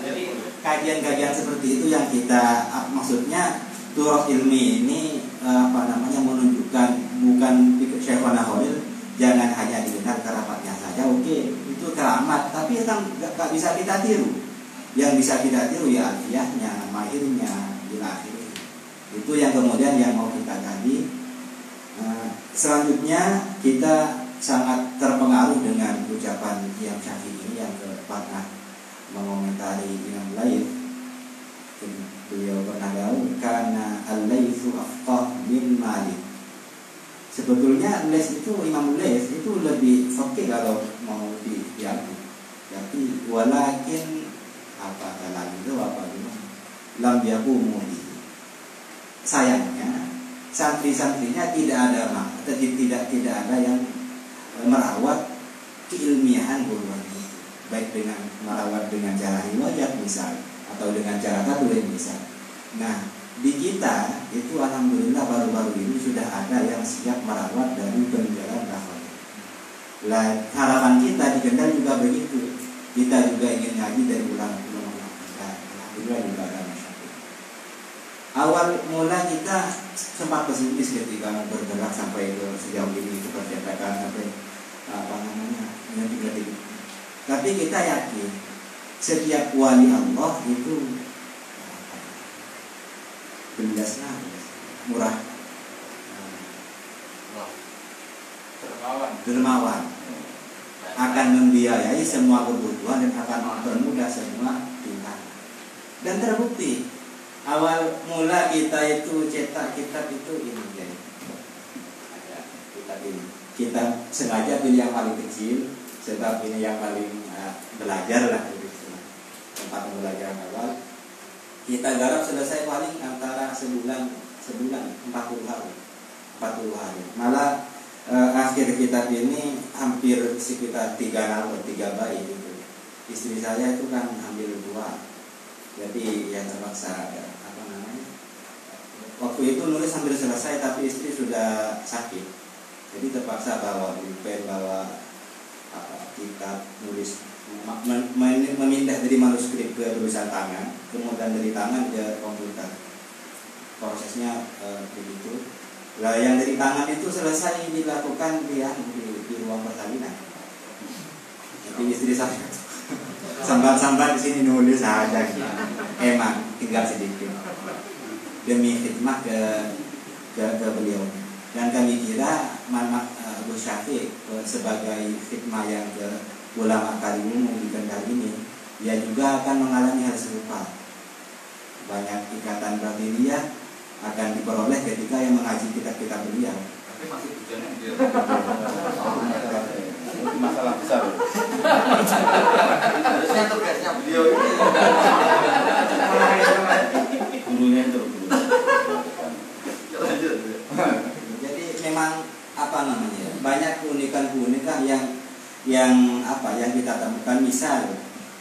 [SPEAKER 5] Jadi kajian-kajian seperti itu yang kita maksudnya turuk ilmi ini menunjukkan bukan Syekhona Khalil jangan hanya didengar keramatnya saja, oke, itu keramat, tapi kan gak bisa kita tiru. Yang bisa kita tiru ya alfiyahnya, mahirnya, ila akhirih. Itu yang kemudian yang mau kita gali. Selanjutnya kita sangat terpengaruh dengan ucapan Imam Syafi'i yang pernah mengomentari Imam Laits. Beliau pernah tahu karena al-Laitsu afqah min Malik. Sebetulnya Imam Laits itu lebih fakih kalau mau diakui. Tapi walakin lam yaqumu bihi. Sayangnya santri-santrinya tidak ada yang merawat keilmiahan guruan itu, baik dengan merawat dengan cara riwayat misal atau dengan cara tatulis misal. Nah, di kita itu alhamdulillah baru-baru ini sudah ada yang siap merawat dari peninggalan dakwah. Lah harapan kita di Kendal juga begitu. Kita juga ingin ngaji dari ulama-ulama kita. Alhamdulillah juga ada masyarakat. Awal mula kita sempat pesimis ketika bergerak sampai ke sejauh ini, kepercayaan sampai ngerti. Tapi kita yakin setiap wali Allah itu bendasnya murah, dermawan, akan membiayai semua kebutuhan dan akan mempermudah semua tingkah. Dan terbukti awal mula kita itu cetak kitab itu ini jadi ada kitab ini. Kita sengaja pilih yang paling kecil, sebab ini yang paling belajar lah gitu. tempat pembelajaran awal, kita garap selesai paling antara sebulan 40 hari. Malah akhir kitab ini hampir sekitar 3 bait gitu. Istri saya itu kan ambil 2, jadi ya terpaksa waktu itu nulis hampir selesai tapi istri sudah sakit, jadi terpaksa bawa pulpen, bawa kitab, nulis, memindah dari manuskrip ke tulisan tangan, kemudian dari tangan ke komputer. Prosesnya begitu. Lah yang dari tangan itu selesai dilakukan di ruang persalinan. Jadi istri saya sambat-sambat di sini nulis aja, emang tinggal sedikit demi khidmat ke beliau. Dan kami kira Abu Syafiq sebagai khidmat yang ke ulama Kalimun di Kendal ini, dia juga akan mengalami hal serupa. Banyak ikatan batiniyah akan diperoleh ketika yang mengaji kitab-kitab beliau.
[SPEAKER 3] Tapi masih tujuannya dia. Masalah besar.
[SPEAKER 1] Harusnya tugasnya beliau ini.
[SPEAKER 3] Gurunya itu.
[SPEAKER 5] Jadi memang banyak keunikan-keunikan yang kita temukan. Misal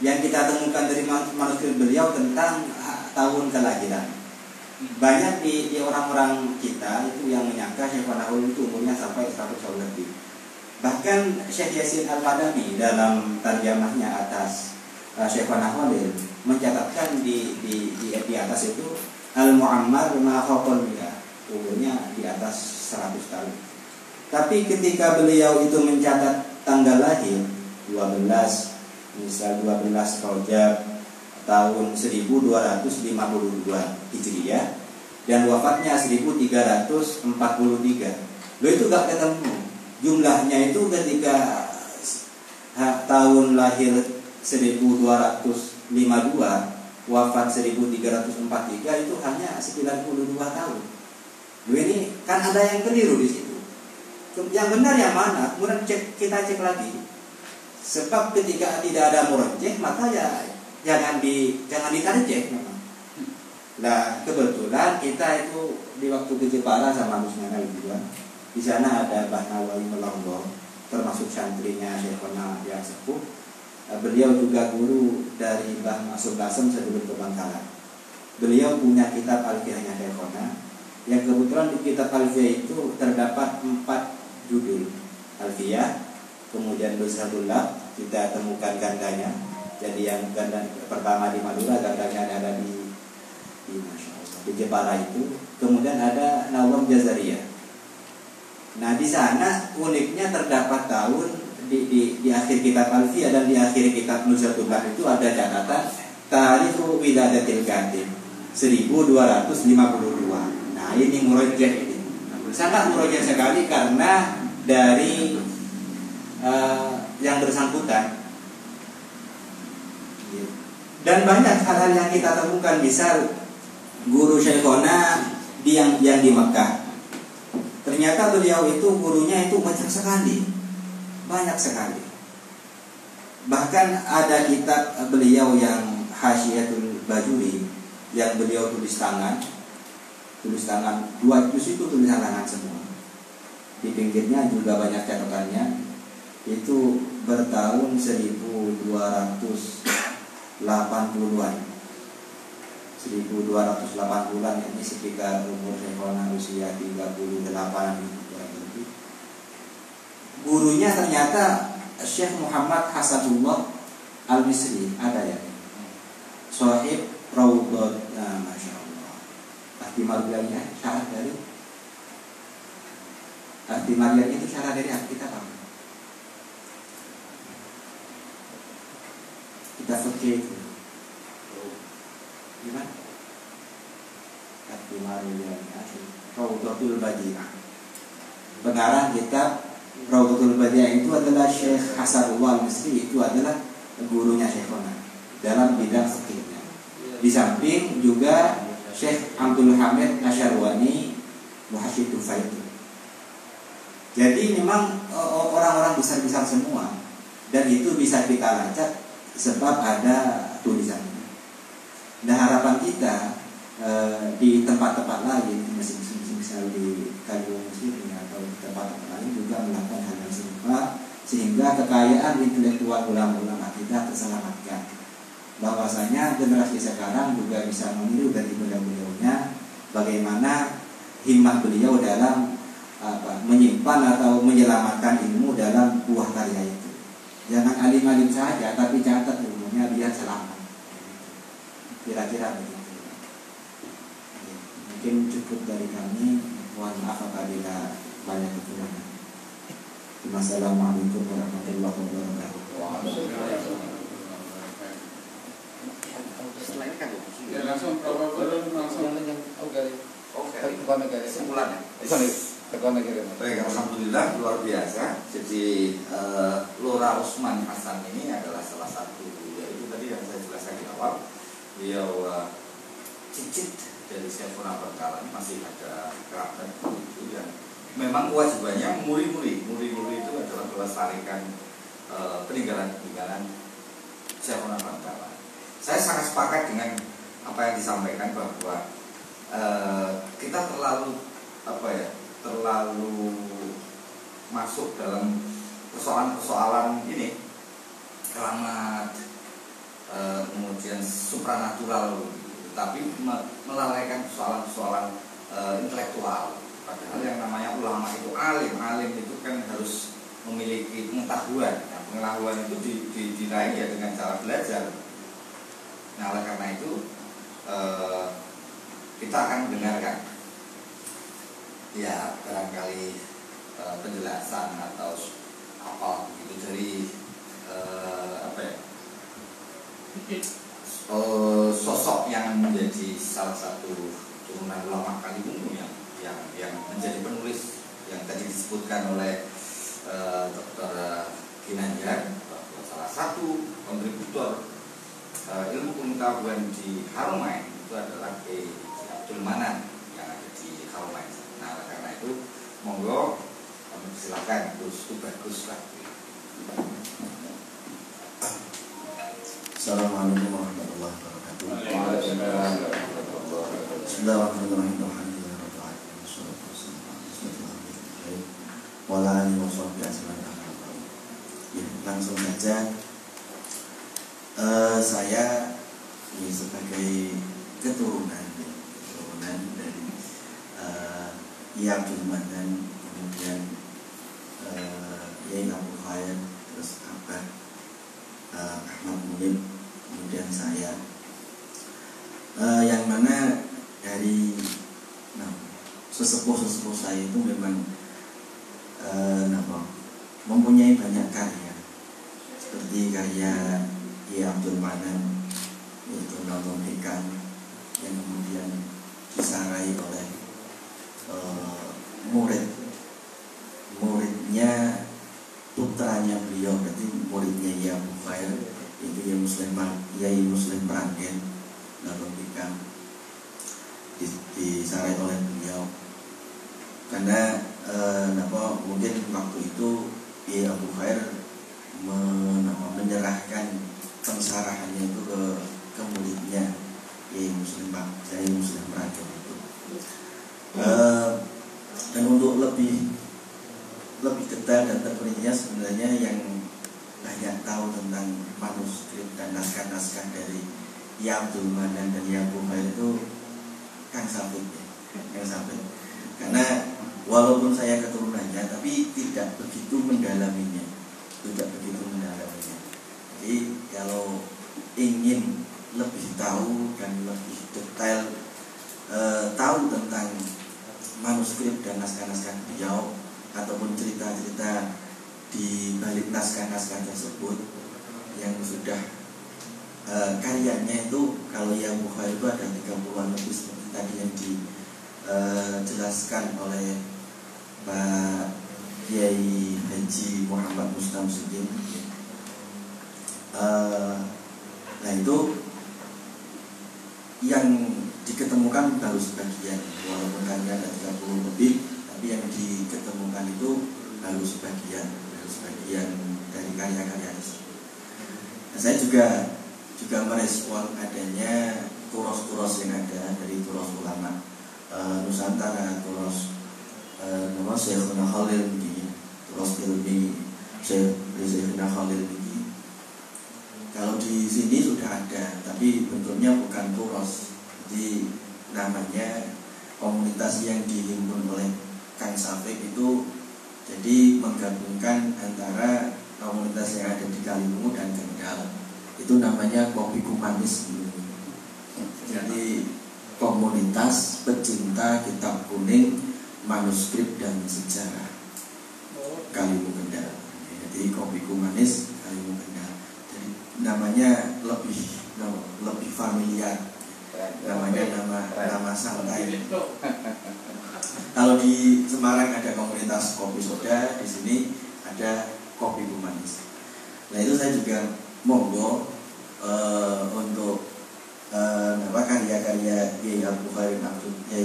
[SPEAKER 5] yang kita temukan dari manuskrip beliau tentang tahun kelahiran. Banyak di orang-orang kita itu yang menyangka Syekh Nahwi itu umurnya sampai 100 tahun lebih. Bahkan Syekh Yasin Al-Madani dalam tarjamahnya atas Syekh Nahwi mencatatkan di atas itu Al-Mu'ammar ma faqal mi'ah, umurnya di atas 100 tahun. Tapi ketika beliau itu mencatat tanggal lahir 12 Rajab tahun 1252 Hijriah dan wafatnya 1343. Lo itu gak ketemu. Jumlahnya itu ketika tahun lahir 1252, wafat 1343 itu hanya 92 tahun. Lo ini kan ada yang keliru di situ. Yang benar yang mana? Kemudian kita cek lagi. Sebab ketika tidak ada murajjah, maka ya jangan ditarjih memang. Nah, kebetulan kita itu di waktu ke Jepara sama Musnana juga. Di sana ada Mbah Nawawi Melongo, termasuk santrinya Syekhona yang sepuh. Beliau juga guru dari Mbah Masud Kasem sebelum ke Bangkalan. Beliau punya kitab Alfiyahnya Syekhona, yang kebetulan di kitab Alfiyah itu terdapat 4 judul Alfiyah. Kemudian Nuzhatullah kita temukan gandanya. Jadi yang ganda pertama di Madura, gandanya ada di Masya Allah, di Jepara itu. Kemudian ada Nawam Jazariyah. Nah di sana uniknya terdapat tahun di akhir kitab Alfiyah dan di akhir kitab Nuzhatullah itu ada catatan Tarikhu Wiladatil Katib 1252. Nah ini murajjah ini. Sangat murajjah sekali karena dari yang bersangkutan. Dan banyak hal-hal yang kita temukan. Misal guru Syekhona yang di Mekah, ternyata beliau itu gurunya itu banyak sekali. Bahkan ada kitab beliau yang Hasyiatul Bajuri yang beliau tulis tangan 2 juz itu tulisan tangan semua. Di pinggirnya juga banyak catatannya. Itu bertahun 1280-an. 1280-an ini sekitar umur Syekhona usia 38-an itu. Gurunya ternyata Syekh Muhammad Hasanullah Al-Misri, ada ya. Sahib Raudhat, Masya Allah. Ahtimaliannya syarat dari Ahtimalian itu syarat dari kita apa? Kita fikih itu gimana? Ahtimalian Raudhatul Badi'ah. Pengarang kitab Raudhatul Badi'ah itu adalah Syekh Hasanullah Al-Misri, itu adalah gurunya Syekhona dalam bidang fikihnya. Di samping juga Syekh Abdul Hamid Nasyarwani Muhasyiddul Faid. Jadi memang orang-orang besar-besar semua, dan itu bisa kita lacak sebab ada tulisannya. Nah harapan kita di tempat-tempat lain, misal di Kaliwung sini atau di tempat-tempat lain juga melakukan hal yang serupa, sehingga kekayaan intelektual ulama-ulama kita terselamatkan. Bahwasanya generasi sekarang juga bisa meniru dari beliau-beliaunya bagaimana himmah beliau dalam menyimpan atau menyelamatkan ilmu dalam buah karya itu. Jangan alim-alim saja, tapi catat ilmunya biar selamat. Kira-kira begitu. Mungkin cukup dari kami. Mohon maaf apabila banyak kekurangan. Wassalamualaikum warahmatullahi wabarakatuh.
[SPEAKER 1] Selain kan
[SPEAKER 2] Ya langsung
[SPEAKER 1] kesimpulannya.
[SPEAKER 3] Baik, alhamdulillah luar biasa. Jadi Lora Usman Hasan ini adalah salah satu, yaitu tadi yang saya jelaskan di awal, beliau cicit dari Syekhuna Bangkalan, masih ada karakter itu yang memang kewajibannya muri-muri itu adalah melestarikan peninggalan Syekhuna Bangkalan. Saya sangat sepakat dengan apa yang disampaikan bahwa kita terlalu masuk dalam persoalan-persoalan ini, keramat, kemudian supranatural, tapi melalaikan persoalan-persoalan intelektual. Padahal yang namanya ulama itu alim itu kan harus memiliki pengetahuan. Nah, pengetahuan itu diraih ya dengan cara belajar. Nah, oleh karena itu kita akan mendengarkan ya barangkali penjelasan atau apa begitu dari sosok yang menjadi salah satu turunan ulama Kaliwungu yang menjadi penulis yang tadi disebutkan oleh Dr. Ginanjar, bahwa salah satu kontributor ilmu pengetahuan di Haromain itu adalah Kiai Abdul Manan yang ada di Haromain. Nah, karena itu monggo kami silakan Gus Tubagus lah.
[SPEAKER 5] Assalamualaikum warahmatullahi wabarakatuh. Bismillahirrahmanirrahim. Langsung saja saya ini sebagai keturunan dari Abdul Manan, kemudian Yai Abu Khair, terus Abah Ahmad Munib, kemudian saya, yang mana dari sesepuh saya itu memang mempunyai banyak karya, seperti karya Yai Abdul Manan, yaitu Nazmul Hikam, yang kemudian disarai oleh muridnya, putranya beliau, berarti muridnya Yai Abu Khair, itu Yai Muslim Pranggen, Nazmul Hikam disarai oleh beliau. Karena mungkin waktu itu Yai Abu Khair menyerahkan pensarahannya itu ke muridnya Yai Muslim Pranggen itu. Dan untuk lebih detail dan terperinci sebenarnya yang banyak tahu tentang manuskrip dan naskah-naskah dari Yai Abdul Manan dan Yai Abu Khair itu Kang Sabit. Karena walaupun saya keturunannya, tapi tidak begitu mendalaminya. Jadi kalau ingin lebih tahu dan lebih detail tahu tentang manuskrip dan naskah-naskah beliau ataupun cerita-cerita di balik naskah-naskah tersebut yang sudah karyanya itu, kalau yang Bukhari itu ada 30-an lebih seperti tadi yang dijelaskan oleh Pak Kiai Haji Muhammad Mustamsuddin. Nah itu yang diketemukan baru sebagian, walaupun karya ada 30 lebih, tapi yang diketemukan itu baru sebagian dari karya-karya tersebut. Nah, saya juga merespon adanya turos-turos yang ada dari turos ulama Nusantara, turos nama Syekhuna Khalil ini, turos ilmi Syekhuna Khalil ini. Kalau di sini sudah ada, tapi bentuknya bukan turos, jadi namanya komunitas yang dihimpun oleh Kang Safik itu, jadi menggabungkan antara komunitas yang ada di Kaliwungu dan Kendal. Itu namanya Kopi Kumanis. Jadi komunitas pecinta kitab kuning, manuskrip dan sejarah Kaliwungu Kendal. Jadi Kopi Kumanis Kaliwungu Kendal. Jadi namanya lebih familiar. Namanya nama santai. Kalau di Semarang ada komunitas kopi soda, di sini ada Kopi Kumanis. Nah itu saya juga monggo untuk karya-karya Yai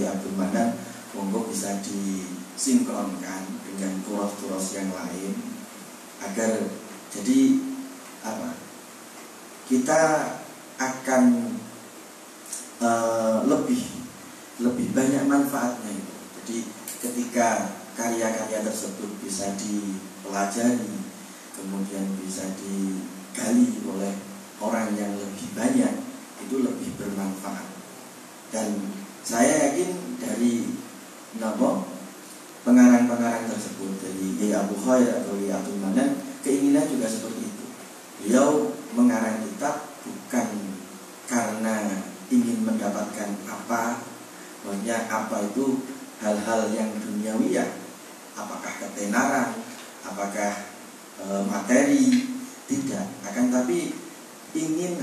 [SPEAKER 5] Abdul Manan, monggo bisa disinkronkan dengan turos-turos yang lain agar jadi kita akan lebih banyak manfaatnya itu. Jadi ketika karya-karya tersebut bisa dipelajari, kemudian bisa digali oleh orang yang lebih banyak, itu lebih bermanfaat. Dan saya yakin dari pengarang-pengarang tersebut, dari Yai Abu Khair atau Yai Abdul Manan, keinginan juga seperti itu. Beliau mengarang kitab bukan karena ingin mendapatkan apa, maksudnya apa itu hal-hal yang duniawi ya, apakah ketenaran, apakah materi, tidak, akan tapi ingin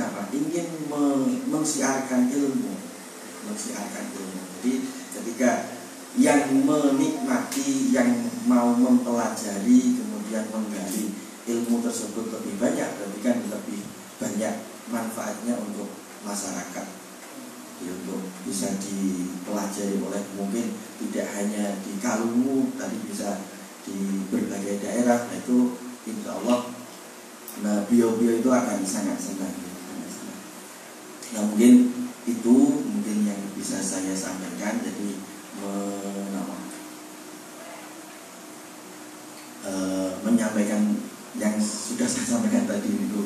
[SPEAKER 5] mensiarkan ilmu. Jadi ketika yang menikmati, yang mau mempelajari, kemudian menggali ilmu tersebut lebih banyak, berarti kan lebih banyak manfaatnya untuk masyarakat. Jadi untuk bisa dipelajari oleh mungkin tidak hanya di Kaliwungu, tapi bisa di berbagai daerah. Nah itu insya Allah bio-bio itu akan sangat senang. Nah mungkin itu yang bisa saya sampaikan. Jadi menyampaikan yang sudah saya sampaikan tadi itu.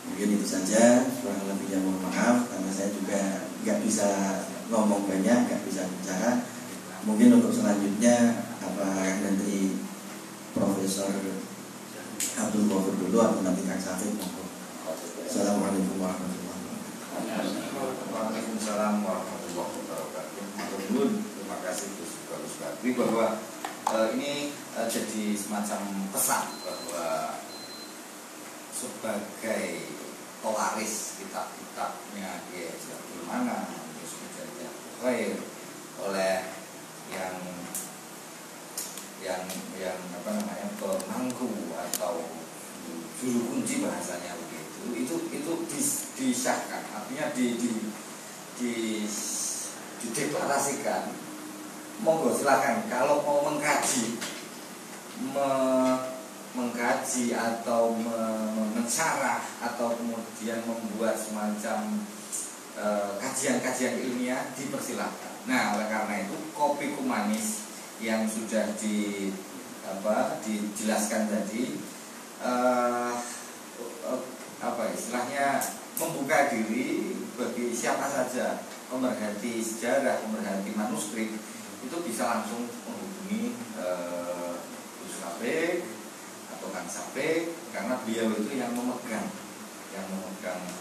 [SPEAKER 5] Mungkin itu saja, kurang lebihnya mohon maaf karena saya juga nggak bisa ngomong banyak, nggak bisa bicara. Mungkin untuk selanjutnya nanti Profesor Abdul Ghafur dulu atau nanti Kang Safik. Assalamualaikum warahmatullahi wabarakatuh.
[SPEAKER 3] Waalaikumsalam warahmatullahi wabarakatuh. Terima kasih Gus Bakri bahwa ini jadi semacam pesan bahwa sebagai pelaris kitab-kitabnya Kiai Abdul Manan, terus menjadi Khair oleh yang pemangku atau juru kunci bahasanya begitu, itu disahkan, artinya dideklarasikan. Monggo silakan kalau mau mengkaji atau mensyarah atau kemudian membuat semacam kajian-kajian ilmiah, dipersilahkan. Nah, oleh karena itu Kopi Kumanis yang sudah dijelaskan tadi istilahnya membuka diri bagi siapa saja pemerhati sejarah, pemerhati manuskrip, itu bisa langsung menghubungi Gus Safik atau Kang Safik, karena beliau itu yang memegang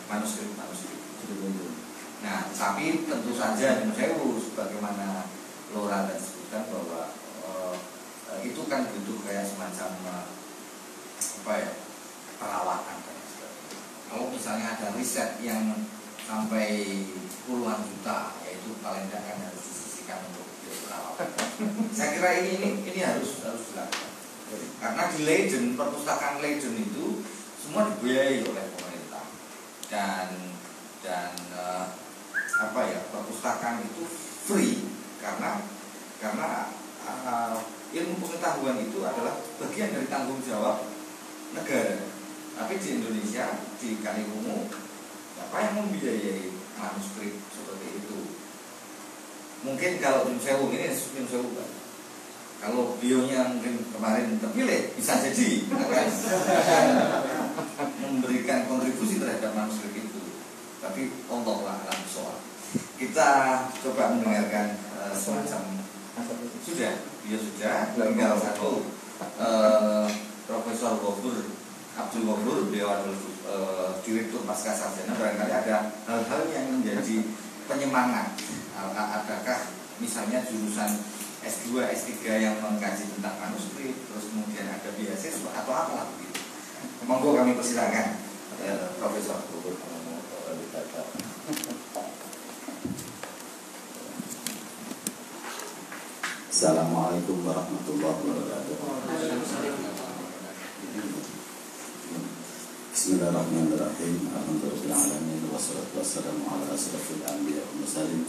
[SPEAKER 3] manuskrip. Nah, tapi tentu saja sebagaimana Lora dan sebutkan bahwa itu kan butuh kayak semacam perawatan dan sebagainya. Kalau misalnya ada riset yang sampai puluhan juta, yaitu paling tidak kan harus disisikan untuk perawatan. Saya kira ini harus dilakukan. Karena di Leiden, perpustakaan Leiden itu semua dibiayai oleh pemerintah dan perpustakaan itu free karena ilmu pengetahuan itu adalah bagian dari tanggung jawab negara. Tapi di Indonesia, di Kaliwungu, siapa yang membiayai manuskrip seperti itu. Mungkin kalau Nyun Sewu ini Nyun Sewu, kalau beliaunya mungkin kemarin terpilih bisa jadi akan memberikan kontribusi terhadap manuskrip itu. Tapi Allah a'lam bishawab. Kita coba mendengarkan semacam sudah, dia sudah tinggal satu Profesor Abdul Ghafur, beliau adalah Direktur Pasca Sarjana. Barangkali ada hal-hal yang menjadi penyemangat. Adakah misalnya jurusan S2, S3 yang mengkaji tentang manuskrip, terus kemudian ada beasiswa atau apalah begitu. Monggo kami persilakan Profesor.
[SPEAKER 5] Assalamualaikum warahmatullahi wabarakatuh. Bismillahirrahmanirrahim. Alhamdulillahirrahmanirrahim. Wassalatu wassalamu ala asrafil anbiya wal mursalin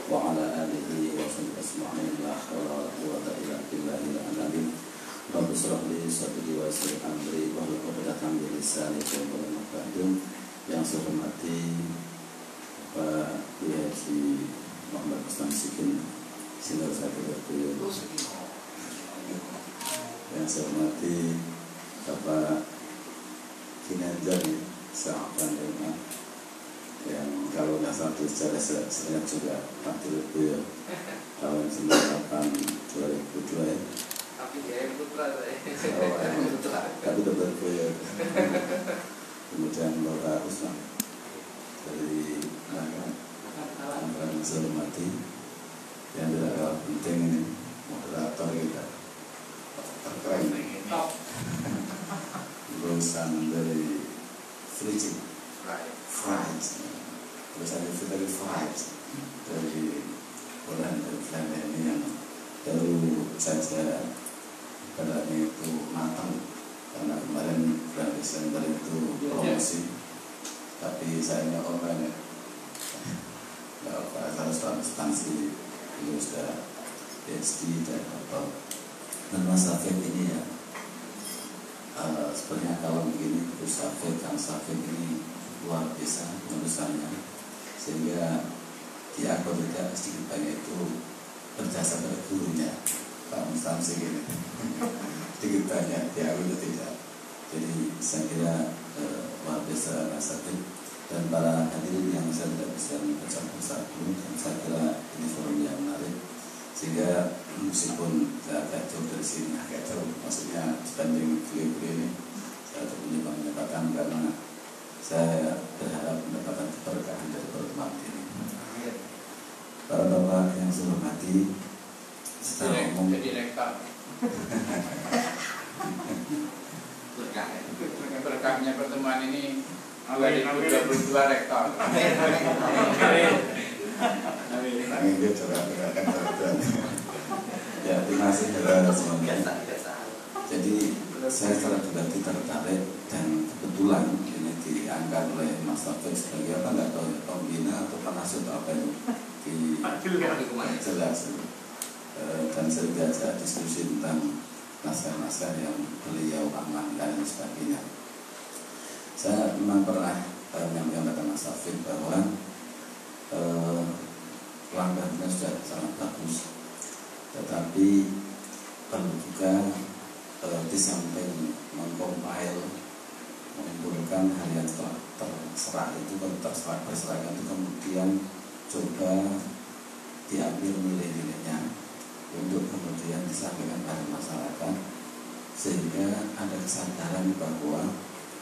[SPEAKER 5] wa ala alihi wa sahbihi ajma'in. La haula wa la quwwata illa billahil azim. Rabbi shrah li sadri wa yassir amri wahlul 'uqdatam min lisani yafqahu qawli. Yang saya hormati Pak Haji Muhammad Rustam Sikin, Senior Sekretariat. Yang saya hormati Bapak Kinanjar Sa'afan Ilman, yang kalau nggak salah secara saya juga Pakil Beliau tahun 98-2002 ya.
[SPEAKER 4] Tapi dia putra saya.
[SPEAKER 5] Tapi dokter Beliau. Kemudian Bapak Usman dari angkatan saya hormati, yang tidak kalah penting ini moderator kita terkeren, lulusan dari Fried, lulusan dari Fried dari Poland dan Finlandia ini yang baru saja keadaannya itu matang karena kemarin bulan Desember itu promosi, tapi saya nggak online ya, nggak apa harus substansi itu sudah PhD dan apa. Dan Mas Safik ini ya sebenarnya kalau begini Gus Safik, Kang Safik ini luar biasa penulisannya, sehingga dia aku tidak sedikit banyak itu berjasa pada gurunya Pak Mustamsik ini sedikit banyak dia aku tidak. Jadi saya kira luar biasa Mas Safik dan para hadirin yang saya tidak bisa membaca satu, dan saya kira ini forum yang menarik, sehingga meskipun saya agak jauh dari sini, agak jauh maksudnya dibanding beliau ini, saya tetap menyempatkan karena saya berharap mendapatkan keberkahan dari pertemuan ini. Para bapak yang saya hormati, secara umum
[SPEAKER 4] jadi rektor. Berkahnya pertemuan ini 2022 rektor.
[SPEAKER 5] Amin. Ya, terima kasih kepada semuanya. Jadi saya secara pribadi tertarik dan kebetulan ini diangkat oleh Mas Taufik sebagai apa nggak tahu ya, pembina atau penasihat apa itu di jelas. Dan saya diajak diskusi tentang naskah-naskah yang beliau amankan dan sebagainya. Saya memang pernah menyampaikan kepada Mas Taufik bahwa langkahnya sudah sangat bagus, tetapi perlu juga di samping mengcompile, mengumpulkan hal yang terserah itu, berserakan itu, kemudian coba diambil nilai-nilainya untuk kemudian disampaikan pada masyarakat, sehingga ada kesadaran bahwa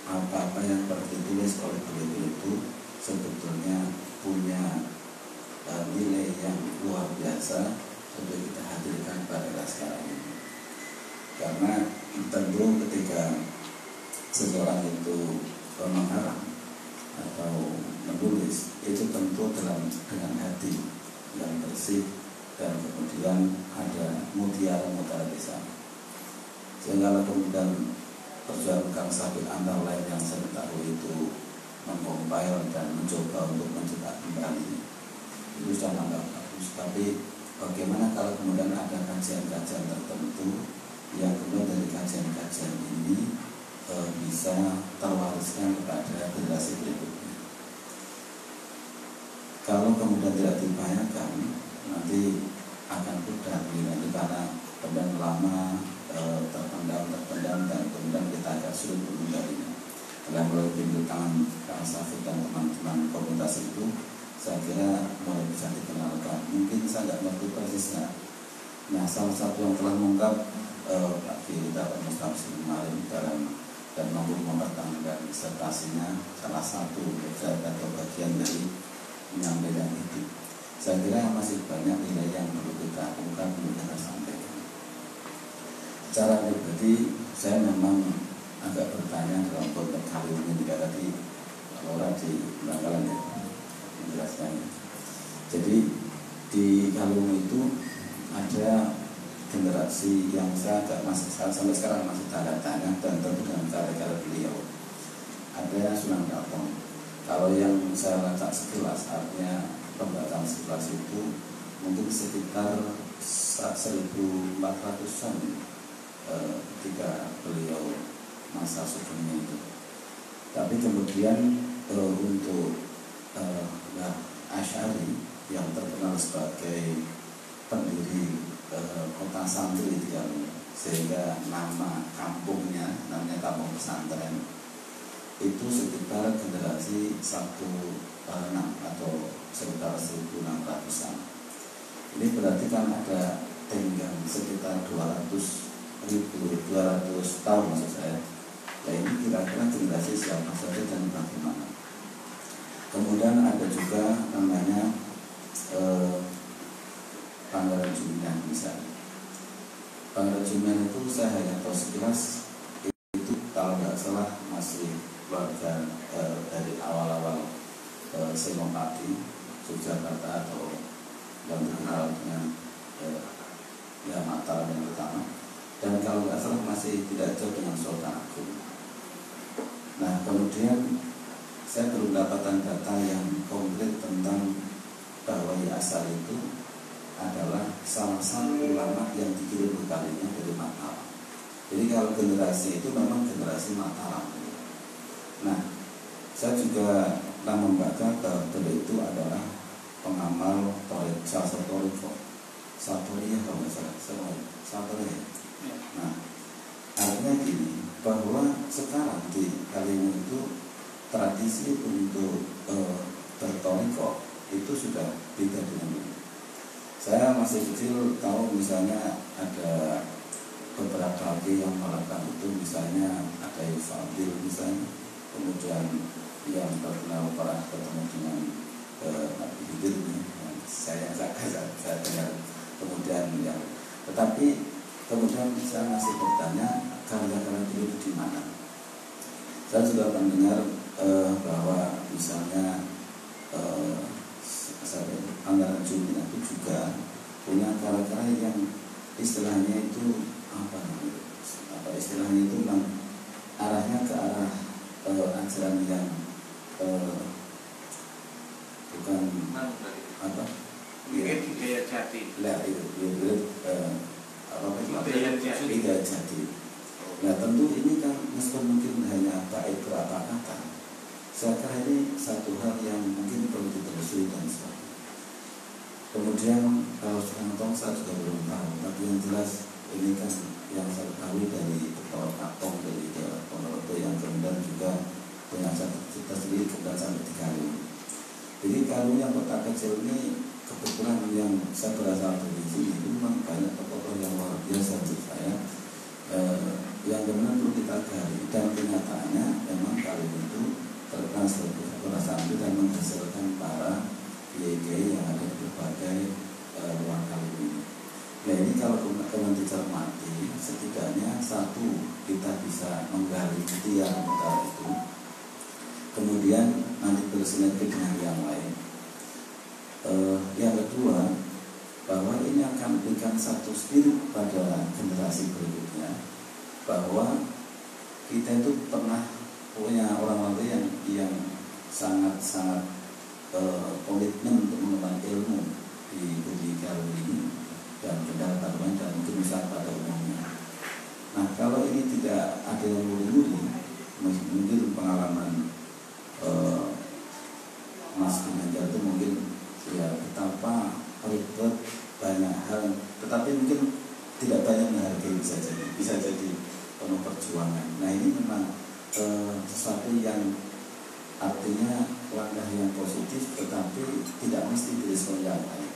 [SPEAKER 5] apa-apa yang ditulis oleh beliau itu sebetulnya punya nilai yang luar biasa untuk kita hadirkan pada era sekarang ini. Karena tentu ketika seseorang itu mengarang atau menulis itu tentu dengan hati yang bersih, dan kemudian ada mutiara-mutiara di sana. Sehingga kemudian perjuangan Kang Safik antara lain yang saya ketahui itu mengcompile dan mencoba untuk mencetak kembali, itu sudah langkah bagus. Tapi bagaimana kalau kemudian ada kajian-kajian tertentu yang kemudian dari kajian-kajian ini bisa terwariskan kepada generasi berikutnya. kemudian tidak dibayarkan, nanti akan pudar nanti karena kemudian lama terpendam dan kemudian kita agak sulit menghindarinya. Dalam melalui pintu tangan Kang Safik dan teman-teman komunitas itu, saya kira mulai bisa dikenalkan. Mungkin saya tidak mengerti persisnya. Nah, salah satu yang telah mengungkap Pak Firda Pak Mustamsi kemarin dan mampu mempertahankan disertasinya, salah satu atau bagian dari menyampaikan itu. Saya kira masih banyak nilai yang perlu kita ungkap, perlu kita sampaikan. Secara pribadi, saya memang agak bertanya dalam konteks hal ini juga tadi orang di Bangkalan ya menjelaskannya. Jadi di Kalung itu ada generasi yang saya masih sampai sekarang masih tanda tanya dan tentu dengan cara-cara beliau. Ada Sunan Katong. Kalau yang saya baca sekilas, artinya pembahasan sekilas itu mungkin sekitar 1400-an ketika beliau masa sugeng itu. Tapi kemudian untuk Asy'ari yang terkenal sebagai pendiri kota santri di Kalung, sehingga nama kampungnya namanya Kampung Pesantren, itu sekitar generasi 16 atau sekitar 1600-an. Ini berarti kan ada tenggang sekitar 200 tahun maksud saya. Nah, ini kira-kira generasi siapa saja dan bagaimana. Kemudian ada juga namanya Pangeran Jumian misalnya. Pangeran Jumian itu saya hanya tahu sekilas, itu kalau nggak salah masih keluarga dari awal-awal Senopati Yogyakarta atau yang terkenal dengan Mataram yang pertama. Dan kalau nggak salah masih tidak jauh dengan Sultan Agung. Nah, kemudian saya belum dapatkan data yang konkret tentang bahwa Ya'asar itu adalah salah satu ulama yang dikirim bekalinya dari Mataram. Jadi kalau generasi itu memang generasi Mataram. Nah, saya juga pernah membaca bahwa beliau itu adalah pengamal salah satu toriko Satoriyah kalau nggak salah, Satoriyah. Nah, artinya gini, bahwa sekarang di Kalimun itu tradisi untuk bertoriko itu sudah beda dengan dulu. Saya masih kecil tahu misalnya ada beberapa lagi yang melakukan itu, misalnya ada Yufadil misalnya, kemudian yang terkenal pernah ketemu dengan Nabi Khidir saya dengar, kemudian yang tetapi kemudian saya masih bertanya karya-karya beliau itu di mana. Saya juga mendengar bahwa misalnya Pangeran Jumian itu juga punya karya-karya yang istilahnya itu apa istilahnya itu memang arahnya ke arah ajaran yang bukan apa
[SPEAKER 4] budaya jati.
[SPEAKER 5] Lah itu budaya jati. Nah, tentu ini kan meskipun mungkin hanya baik berapa kata, saya kira ini satu hal yang mungkin perlu ditelusuri dan sebagainya. Kemudian kalau Sunan saya juga belum tahu, tapi yang jelas ini kan yang saya tahu dari Kepala Katong dari Ponorogo yang kemudian juga punya cita sendiri kemudian sampai di Kalung. Jadi Kalung yang kota kecil ini kebetulan yang saya berasal dari sini itu memang banyak tokoh yang luar biasa menurut saya. Yang benar perlu kita gali, dan kenyataannya memang Kalung itu terkenal sebagai kota santri dan menghasilkan para kiai yang ada di berbagai luar Kalung ini. Nah, ini kalau kemudian dicermati, setidaknya satu, kita bisa menggali tiang utara itu, kemudian nanti bersinergi dengan yang lain. Yang kedua, bahwa ini akan memberikan satu spirit pada generasi berikutnya, bahwa kita itu pernah punya orang lain yang sangat-sangat komitmen untuk mengembangkan ilmu di bumi Kalung ini dan kendala Kalungan dan mungkin bisa pada umumnya. Nah, kalau ini tidak ada yang nguri-nguri, mungkin pengalaman Mas Ginanjar itu mungkin Nah ini memang sesuatu yang artinya langkah yang positif, tetapi tidak mesti direspon yang baik.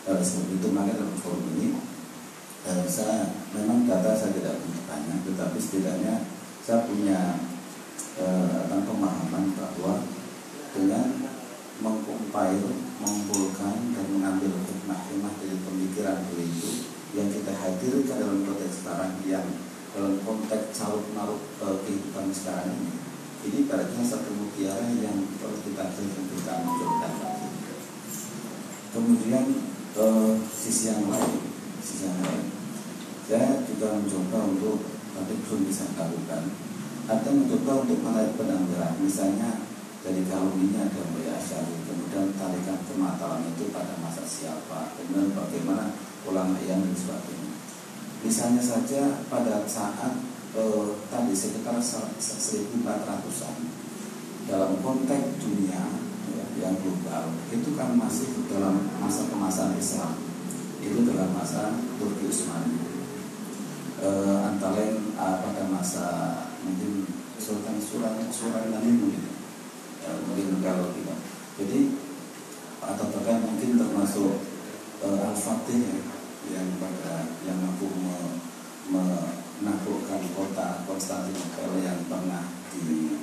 [SPEAKER 5] Sebab itu makanya dalam forum ini saya memang data saya tidak punya banyak, tetapi setidaknya saya punya pemahaman bahwa dengan mengcompile, mengumpulkan dan mengambil hikmah-hikmah dari pemikiran itu yang kita hadirkan dalam konteks sekarang, yang dalam konteks carut marut kehidupan sekarang ini ibaratnya satu mutiara yang perlu kita munculkan lagi. Kemudian sisi yang lain, saya juga mencoba untuk, tapi belum bisa lakukan, atau mencoba untuk menarik benang merah, misalnya dari kalungnya ada Mbak Asyari, kemudian tarikan kematalan itu pada masa siapa, kemudian bagaimana ulama yang dan sebagainya. Misalnya saja pada saat tadi sekitar 1400-an dalam konteks dunia yang global itu kan masih dalam masa kemasan Islam, itu dalam masa Turki Utsmani, antara lain pada masa mungkin Sultan Suraimani mungkin kalau tidak, jadi atau bahkan mungkin termasuk Al-Fatih yang mampu menaklukkan kota Konstantinopel yang pernah di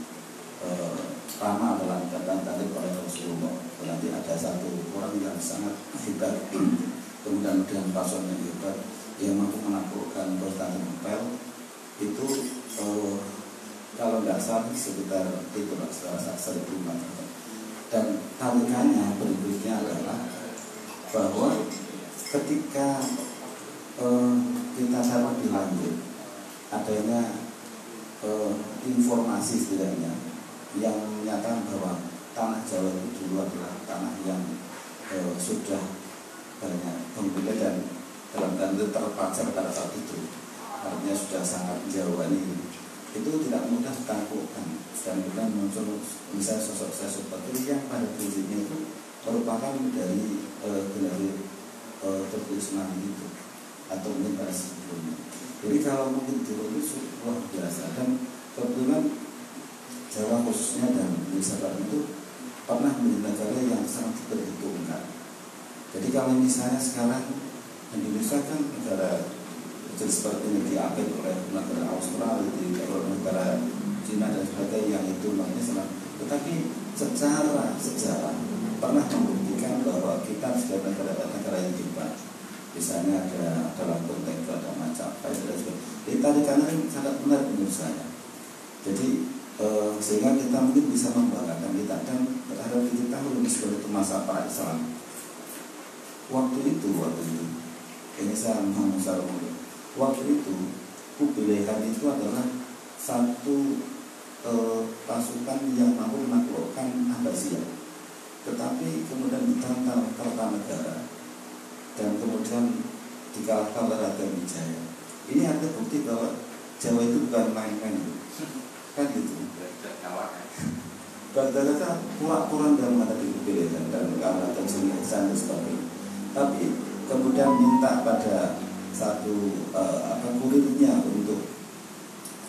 [SPEAKER 5] ramah dalam catatan tadi oleh Rasulullah. Berarti ada satu orang yang sangat hebat, kemudian dengan pasukan yang hebat yang mampu menaklukkan Konstantinopel itu kalau nggak salah sekitar itu salah 1.400. Dan tarikannya berikutnya adalah bahwa ketika kita dapat dilanjut adanya informasi setidaknya yang menyatakan bahwa tanah Jawa itu dulu adalah tanah yang sudah banyak pengguna dan dalam tanda terpaksa pada saat itu, artinya sudah sangat Jawa ini. Itu tidak mudah ditaklukkan, dan kemudian muncul misalnya sosok saya seperti yang pada prinsipnya itu merupakan dari Turki Utsmani itu, atau mungkin pada sebelumnya. Jadi kalau mungkin itu luar biasa, dan kebetulan Jawa khususnya dan Indonesia itu pernah menjadi negara yang sangat diperhitungkan. Jadi kalau misalnya sekarang Indonesia kan negara kecil seperti ini diapit oleh negara Australia, negara Cina dan sebagainya yang itu namanya senang. Tetapi secara sejarah pernah membuktikan bahwa kita sebagai negara yang hebat. Misalnya ada dalam konteks ada Macapai dan sebagainya. Jadi tarikannya sangat menarik menurut saya. Jadi sehingga kita mungkin bisa membanggakan kita dan terhadap kita belum seperti itu masa para Islam. Waktu itu ini saya mengusulkan. Waktu itu Kubilayan itu adalah satu pasukan yang mampu menaklukkan Abbasiyah, tetapi kemudian ditantang Kertanegara dan kemudian dikalahkan oleh Raden Wijaya. Ini ada bukti bahwa Jawa itu bukan main-main, kan gitu. Kata-kata kurang dalam menghadapi Kubilayan dan mengalahkan Singgasan dan sebagainya. Tapi kemudian minta pada satu kurirnya untuk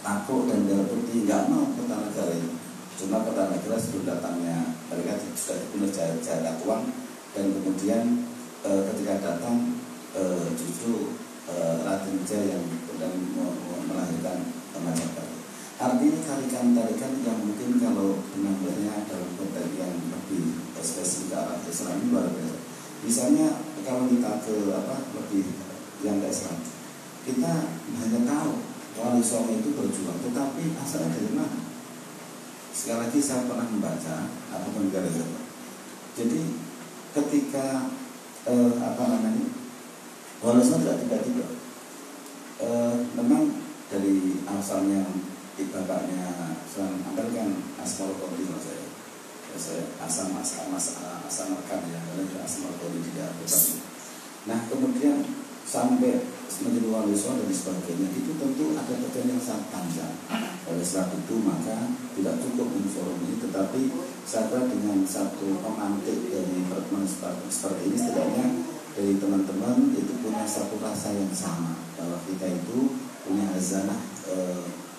[SPEAKER 5] takut dan berbukti nggak mau Kertanegara itu. Cuma Kertanegara sebelum datangnya mereka sudah dibunuh Jaya Tuang, dan kemudian ketika datang justru Raden Wijaya yang sedang melahirkan Majapahit. Artinya tarikan-tarikan yang mungkin kalau benar-benarnya dalam konteks yang lebih spesifik arah Islam luar biasa. Misalnya kalau kita ke lebih yang Islam, kita hanya tahu Wali Songo itu berjuang, tetapi asalnya dari mana? Sekali lagi saya pernah membaca atau mendengar itu. Jadi ketika Wali Songo tidak tiba-tiba, memang dari asalnya bapaknya Islam kan Asmar Qadi, saya asam rekan ya, karena Asmar Qadi tidak betul. Nah kemudian sampai menjadi wali songo dan sebagainya, itu tentu ada perjalanan yang sangat panjang. Oleh sebab itu maka tidak cukup di forum ini, tetapi saya kira dengan satu pemantik dari pertemuan seperti ini, setidaknya dari teman-teman itu punya satu rasa yang sama, bahwa kita itu punya hazanah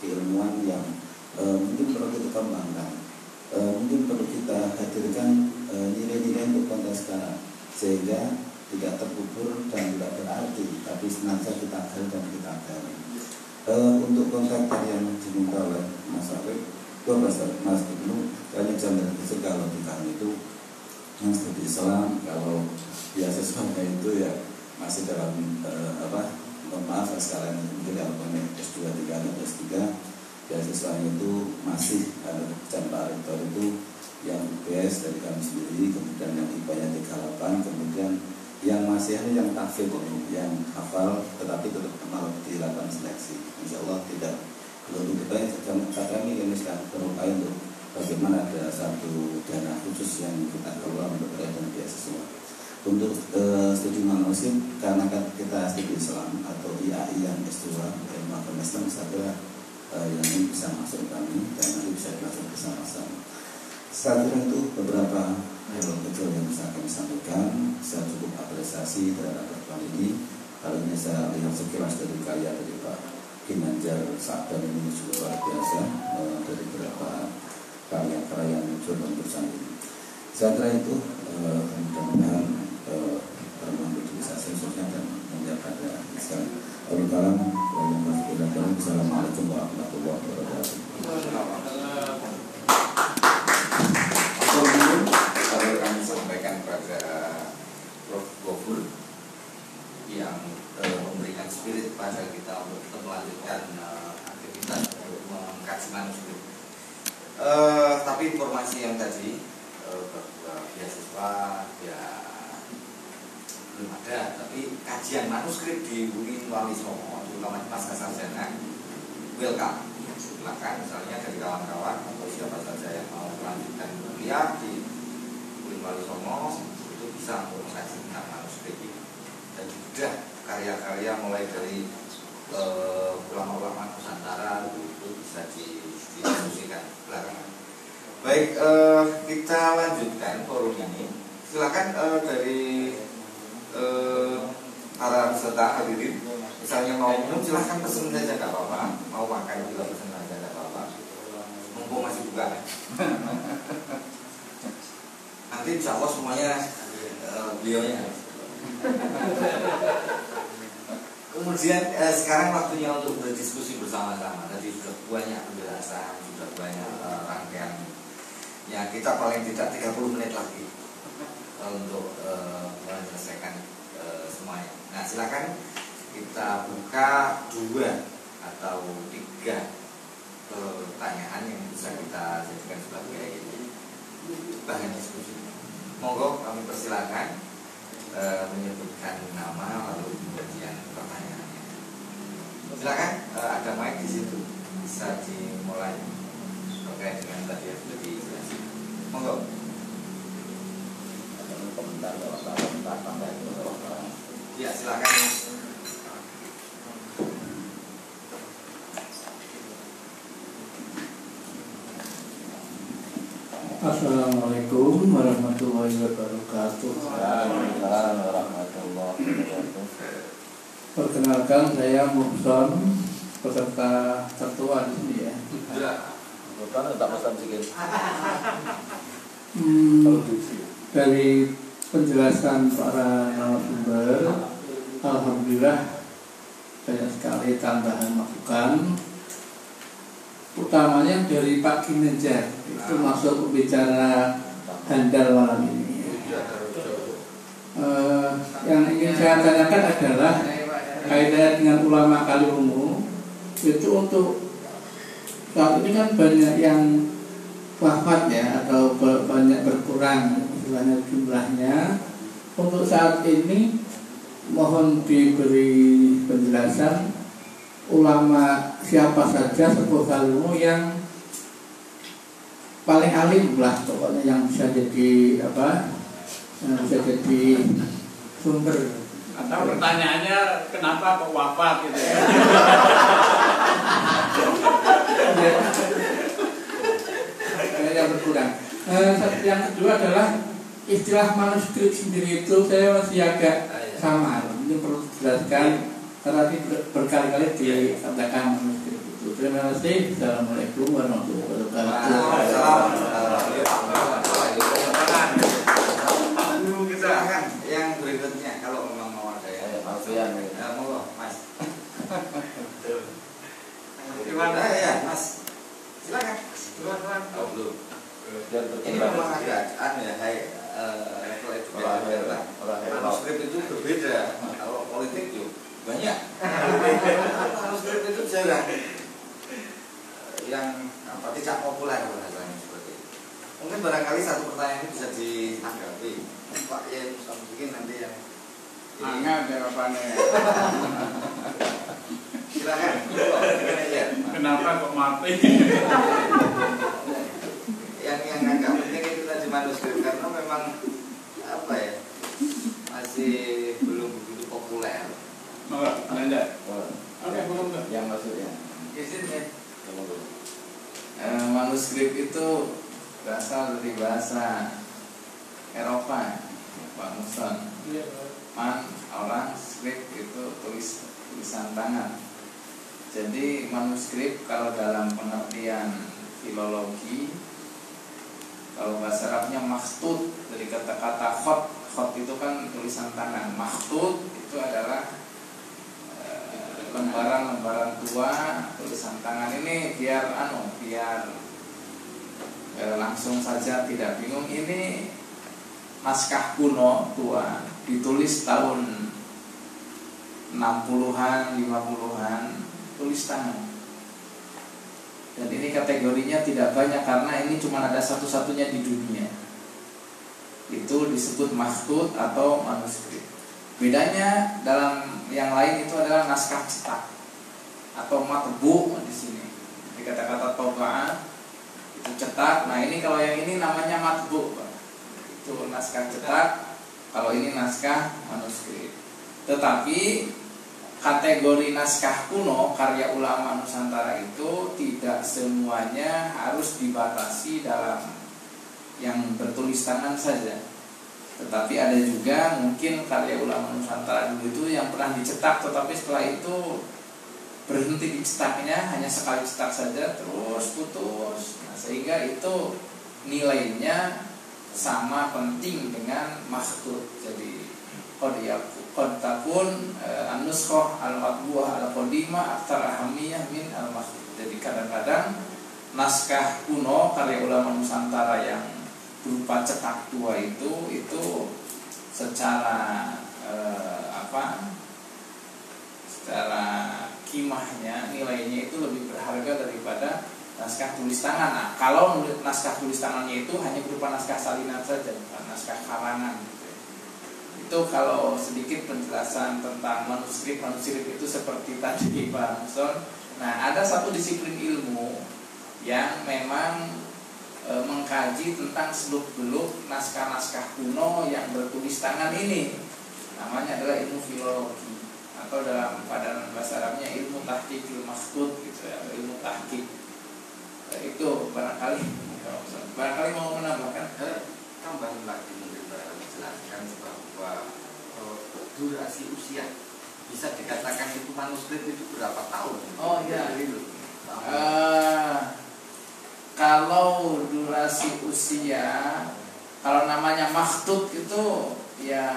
[SPEAKER 5] keilmuan yang mungkin perlu kita kembangkan, mungkin perlu kita hadirkan nilai-nilai untuk kontes sekarang, sehingga tidak terkubur dan tidak berarti, tapi senantiasa kita agar dan kita agar. Untuk konteks yang diminta oleh Mas Arif, Mas Ibnu, kayaknya jaminan itu kalau di kami itu yang studi Islam, kalau beasiswanya itu ya masih dalam maaf sekalian mungkin kalau S2 3 atau S3 beasiswanya itu masih jam Pak Rektor itu yang UPS dari kami sendiri, kemudian yang IPA-nya 38, kemudian yang masih ada yang tahfidz, yang hafal tetapi tetap mau dilakukan seleksi. Insya Allah tidak belum baik. Kami ini sedang berupaya untuk bagaimana ada satu dana khusus yang kita kelola untuk perolehan beasiswa untuk studi manusia, karena kita studi Islam atau IAI yang S2 ilmu agama Islam, saya kira yang ini bisa masuk kami dan nanti bisa dilakukan bersama-sama. Saya kira itu beberapa hal kecil yang bisa kami sampaikan. Saya cukup apresiasi terhadap pertemuan ini. Kali ini saya lihat sekilas dari karya dari Pak Ginanjar Sa'dan ini cukup luar biasa, dari beberapa karya-karya yang muncul dan bersama ini. Saya kira itu mudah-mudahan pertemuan itu bisa selesai dan menjadi pada Assalamualaikum warahmatullahi wabarakatuh.
[SPEAKER 3] Kalau kami sampaikan kepada Prof. Gofur yang memberikan spirit pada kita untuk tetap melanjutkan aktivitas untuk mengkaji manuskrip. Tapi informasi yang tadi bahwa beasiswa ya belum ada, tapi kajian manuskrip di UIN Wali Songo terutama di pasca sarjana welcome. Silakan misalnya dari kawan-kawan atau siapa saja yang mau melanjutkan kuliah di UIN Wali Songo itu bisa untuk mengkaji tentang manuskrip dan juga karya-karya mulai dari ulama-ulama Nusantara itu bisa didiskusikan belakangan. Baik, kita lanjutkan forum ini. Silakan dari para peserta hadirin, misalnya mau minum silahkan pesen saja nggak apa-apa, mau makan juga pesen saja nggak apa-apa, mumpung masih buka. Nanti insya Allah semuanya beliaunya. Kemudian sekarang waktunya untuk berdiskusi bersama-sama. Tadi sudah banyak penjelasan, sudah banyak rangkaian. Ya kita paling tidak 30 menit lagi untuk menyelesaikan semuanya. Nah silakan kita buka 2 atau 3 pertanyaan yang bisa kita jadikan sebagai bahan diskusi. Monggo kami persilakan menyebutkan nama lalu kemudian pertanyaannya. Silakan ada mic di situ bisa dimulai terkait dengan tadi yang sudah dijelaskan. Monggo. Komentar ya silakan.
[SPEAKER 6] Assalamualaikum warahmatullahi wabarakatuh.
[SPEAKER 3] Waalaikumsalam warahmatullahi wabarakatuh.
[SPEAKER 6] Perkenalkan saya Muhson, peserta tertua di sini ya.
[SPEAKER 3] Bukan tak pesan sedikit.
[SPEAKER 6] Dari penjelasan para narasumber, alhamdulillah banyak sekali tambahan masukan. Utamanya dari Pak Ginanjar, itu masuk pembicara handal malam ini. Yang ingin saya tanyakan adalah kaitan dengan ulama Kaliwungu. Itu untuk saat ini kan banyak yang wafat ya, atau banyak berkurang istilahnya jumlahnya. Untuk saat ini mohon diberi penjelasan ulama siapa saja sepuh Kaliwungu yang paling alim lah pokoknya, yang bisa jadi yang bisa jadi sumber.
[SPEAKER 4] Atau pertanyaannya kenapa kok wafat gitu ya?
[SPEAKER 6] Yang berkurang. Yang kedua adalah istilah manuskrip sendiri itu saya masih agak samar. Ini perlu dijelaskan karena berkali-kali dikatakan manuskrip itu. Terima kasih. Assalamualaikum warahmatullahi wabarakatuh.
[SPEAKER 3] Silakan yang berikutnya kalau memang mau ada ya.
[SPEAKER 1] Alfian.
[SPEAKER 3] Monggo, Mas.
[SPEAKER 1] Gimana
[SPEAKER 3] ya, Mas? Silakan.
[SPEAKER 1] Oh, belum.
[SPEAKER 3] Ini memang agak ya, level educator lah. Manuskrip itu berbeda. Kalau politik yuk banyak. Manuskrip itu jarang. Yang tidak populer bahasanya seperti itu. Mungkin barangkali satu pertanyaan ini bisa ditanggapi. Pak Yen, mungkin nanti yang
[SPEAKER 2] Angga jawabannya.
[SPEAKER 3] silakan.
[SPEAKER 6] Kenapa kok mati?
[SPEAKER 3] yang agak penting itu tadi manuskrip karena memang apa ya, masih belum begitu populer.
[SPEAKER 6] Ada. Oke, belum enggak?
[SPEAKER 1] Yang maksudnya
[SPEAKER 4] Izin ya. Manuskrip itu berasal dari bahasa Eropa, Pak Muson. Orang skrip itu tulisan tangan. Jadi manuskrip kalau dalam pengertian filologi, kalau bahasa Arabnya makhtut, dari kata-kata khot itu kan tulisan tangan. Makhtut itu adalah lembaran-lembaran tua tulisan tangan. Ini biar langsung saja tidak bingung, ini naskah kuno tua ditulis tahun 60-an, 50-an, tulis tangan. Dan ini kategorinya tidak banyak karena ini cuma ada satu-satunya di dunia. Itu disebut makhtut atau manuskrip. Bedanya dalam yang lain itu adalah naskah cetak atau matbu di sini. Di kata-kata toba'ah itu cetak. Nah, ini kalau yang ini namanya matbu, itu naskah cetak. Kalau ini naskah manuskrip. Tetapi kategori naskah kuno karya ulama Nusantara itu tidak semuanya harus dibatasi dalam yang bertulis tangan saja. Tetapi ada juga mungkin karya ulama Nusantara dulu itu yang pernah dicetak, tetapi setelah itu berhenti dicetaknya, hanya sekali cetak saja terus putus. Nah, sehingga itu nilainya sama penting dengan makhtut. Jadi qad takun an-nuskhah al-matbu'ah al-qadimah aktsar ahamiyah min al-makhtut. Jadi kadang-kadang naskah kuno karya ulama Nusantara yang berupa cetak tua itu secara secara kimahnya, nilainya itu lebih berharga daripada naskah tulis tangan. Nah, kalau naskah tulis tangannya itu hanya berupa naskah salinan saja, bukan naskah karangan gitu. Itu kalau sedikit penjelasan tentang manuskrip itu seperti tadi Pak Muson. Nah, ada satu disiplin ilmu yang memang mengkaji tentang seluk-beluk naskah-naskah kuno yang bertulis tangan ini. Namanya adalah ilmu filologi, atau dalam padanan bahasa Arabnya ilmu tahqiqil makhtut gitu ya, ilmu tahqiq. Itu barangkali mau menambahkan
[SPEAKER 3] tambahan lagi mungkin menjelaskan bahwa durasi usia bisa dikatakan itu manuskrip itu berapa tahun?
[SPEAKER 4] Oh iya itu. Kalau durasi usia, kalau namanya makhtut itu ya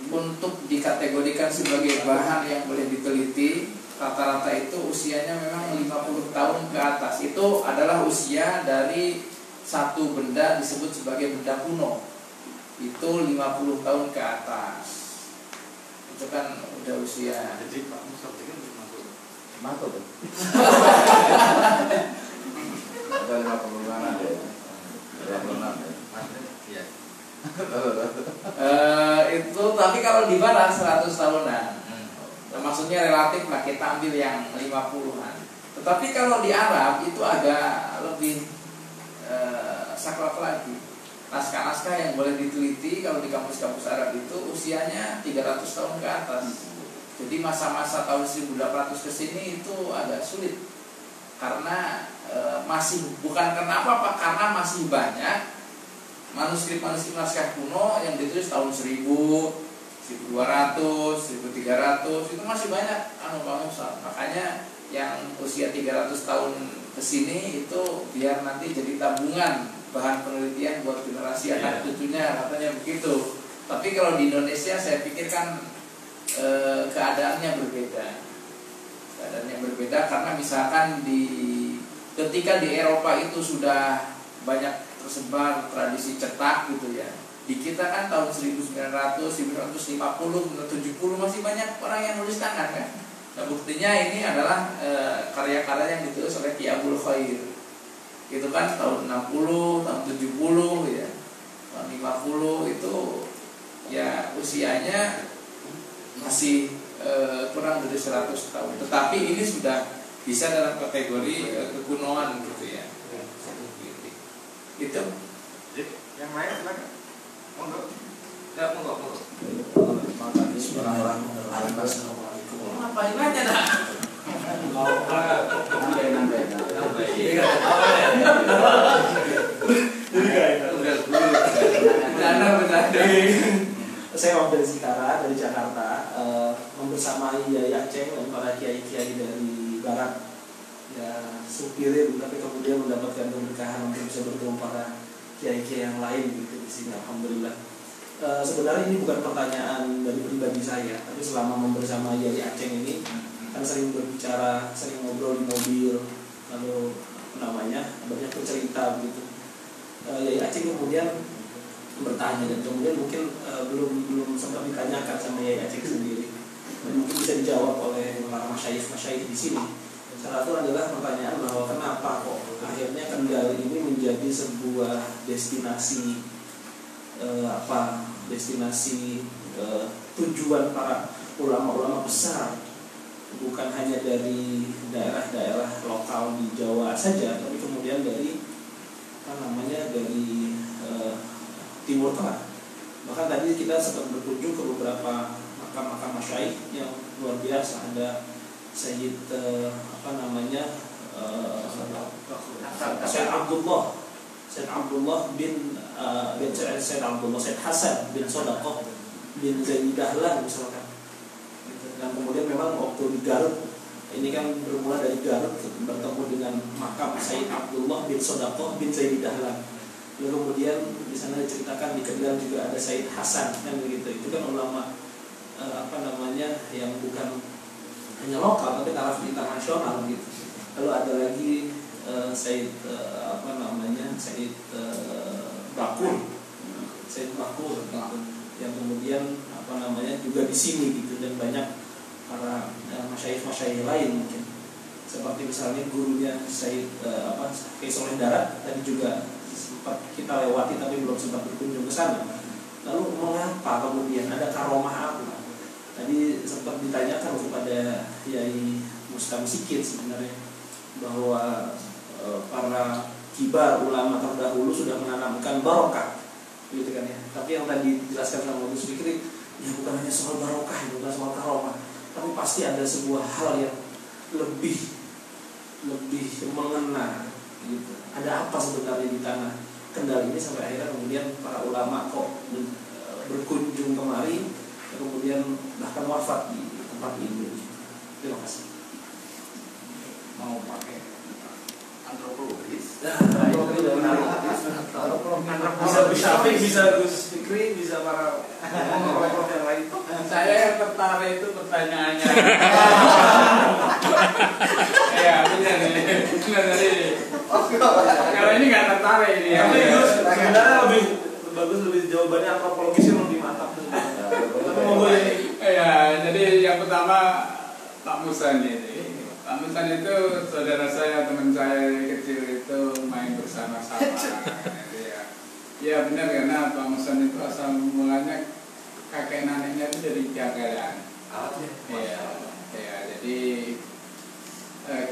[SPEAKER 4] untuk dikategorikan sebagai bahan yang boleh diteliti, rata-rata itu usianya memang 50 tahun ke atas. Itu adalah usia dari satu benda disebut sebagai benda kuno. Itu 50 tahun ke atas. Itu kan udah usia.
[SPEAKER 3] Jadi Pak Musa itu
[SPEAKER 1] Masuk tuh. Ada 50-an ada ya. 56 ya.
[SPEAKER 4] Itu tapi kalau di barat 100 tahunan. Maksudnya relatif lah, kita ambil yang 50-an. Tetapi kalau di Arab itu agak lebih saklek lagi. Naskah-naskah yang boleh diteliti kalau di kampus-kampus Arab itu usianya 300 tahun ke atas. Jadi masa-masa tahun 1800 ke sini itu agak sulit. Karena masih, bukan karena apa-apa, karena masih banyak manuskrip-manuskrip naskah kuno yang ditulis tahun 1000, 1200, 1300, itu masih banyak bangsa. Makanya yang usia 300 tahun ke sini itu biar nanti jadi tabungan bahan penelitian buat generasi anak cucunya, katanya begitu. Tapi kalau di Indonesia saya pikir kan keadaannya berbeda. Keadaannya berbeda karena misalkan ketika di Eropa itu sudah banyak tersebar tradisi cetak gitu ya. Di kita kan tahun 1900, 1950, 1970 masih banyak orang yang nulis tangan kan. Nah, buktinya ini adalah karya-karya yang ditulis oleh Ki Abul Khair. Itu kan tahun 60, tahun 70 ya. Tahun 50 itu ya usianya masih kurang dari 100 tahun. Tetapi ini sudah bisa dalam kategori kekunoan gitu ya. Itu.
[SPEAKER 1] Yang lain silakan. Monggo. Ya, monggo.
[SPEAKER 4] Ngapain aja dah?
[SPEAKER 7] Saya Om dari Sitara, dari Jakarta, membersamai Yai Aceh dan para kiai-kiai dari Barat. Ya, supirin, tapi kemudian mendapatkan keberkahan untuk bisa bertemu para kiai-kiai yang lain gitu di sini. Alhamdulillah. Sebenarnya ini bukan pertanyaan dari pribadi saya, tapi selama membersamai Yai Aceh ini kan sering berbicara, sering ngobrol di mobil, lalu banyak bercerita begitu. Yai Aceh kemudian bertanya dan kemudian mungkin belum sempat ditanyakan sama Yai Aceh sendiri, dan mungkin bisa dijawab oleh para masyayikh di sini. Salah satu adalah pertanyaan bahwa kenapa kok akhirnya Kendal ini menjadi sebuah destinasi tujuan para ulama-ulama besar, bukan hanya dari daerah-daerah lokal di Jawa saja, tapi kemudian dari Timur Tengah. Bahkan tadi kita sempat berkunjung ke beberapa makam-makam masyayikh yang luar biasa. Ada Sayyid Sayyid Hasan bin Sodaqah bin Zaid Dahlan misalkan. Dan kemudian memang waktu di Garut, ini kan bermula dari Garut bertemu dengan makam Sayyid Abdullah bin Sodaqah bin Zaid Dahlan. Lalu kemudian di sana diceritakan di Kendal juga ada Sayyid Hasan kan begitu. Itu kan ulama yang bukan hanya lokal tapi taraf internasional gitu. Lalu ada lagi Sayyid Bakur yang kemudian juga di sini gitu, dan banyak para masyayikh lain mungkin seperti misalnya gurunya Sayyid Kiai Soleh Darat tadi juga sempat kita lewati tapi belum sempat berkunjung ke sana. Lalu mengapa kemudian ada karomah apa? Tadi sempat ditanyakan kepada Yai Mustamsikin sebenarnya bahwa para kibar ulama terdahulu sudah menanamkan barokah, gitu kan ya. Tapi yang tadi dijelaskan sama Gus Fikri, ya bukan hanya soal barokah, bukan soal karomah, tapi pasti ada sebuah hal yang lebih mengena, gitu. Ada apa sebenarnya di tanah Kendal ini sampai akhirnya kemudian para ulama kok berkunjung kemari, kemudian bahkan wafat di tempat ini. Terima kasih.
[SPEAKER 1] Mau pakai antropologis?
[SPEAKER 7] Bisa Gus Fikri, bisa para tokoh yang lain.
[SPEAKER 6] Saya yang tertarik itu pertanyaannya. Ya benar ini. Kalau ini nggak tertarik ini.
[SPEAKER 7] Tapi Gus, sebenarnya lebih bagus jawabannya antropologisnya lebih mantap. Tapi monggo ini.
[SPEAKER 6] Ya, jadi yang pertama Pak Musan ini. Pak Musan itu saudara saya, teman saya kecil itu main bersama-sama. Ya benar, karena Pak Musan itu asal mulanya kakek neneknya itu dari Jagalan. Ya, jadi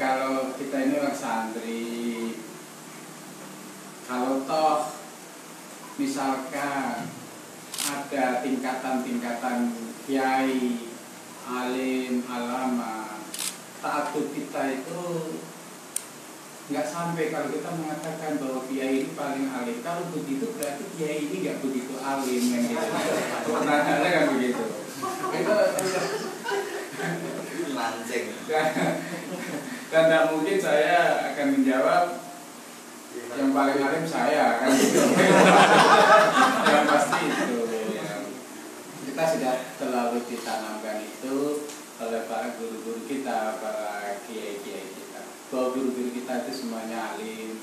[SPEAKER 6] kalau kita ini orang santri, kalau toh misalkan ada tingkatan-tingkatan kiai, alim, alama, ta'addud kita itu nggak sampai kalau kita mengatakan bahwa kiai ini paling alim. Kalau begitu berarti kiai ini nggak begitu alim kan gitu. Pertanyaannya kan begitu. Itu
[SPEAKER 3] lanceng.
[SPEAKER 2] Dan tidak mungkin saya akan menjawab yang paling alim saya kan gitu. Yang pasti itu kita sudah terlalu ditanamkan itu oleh para guru-guru kita, para kiai-kiai kita, bahwa guru-guru kita itu semuanya alim,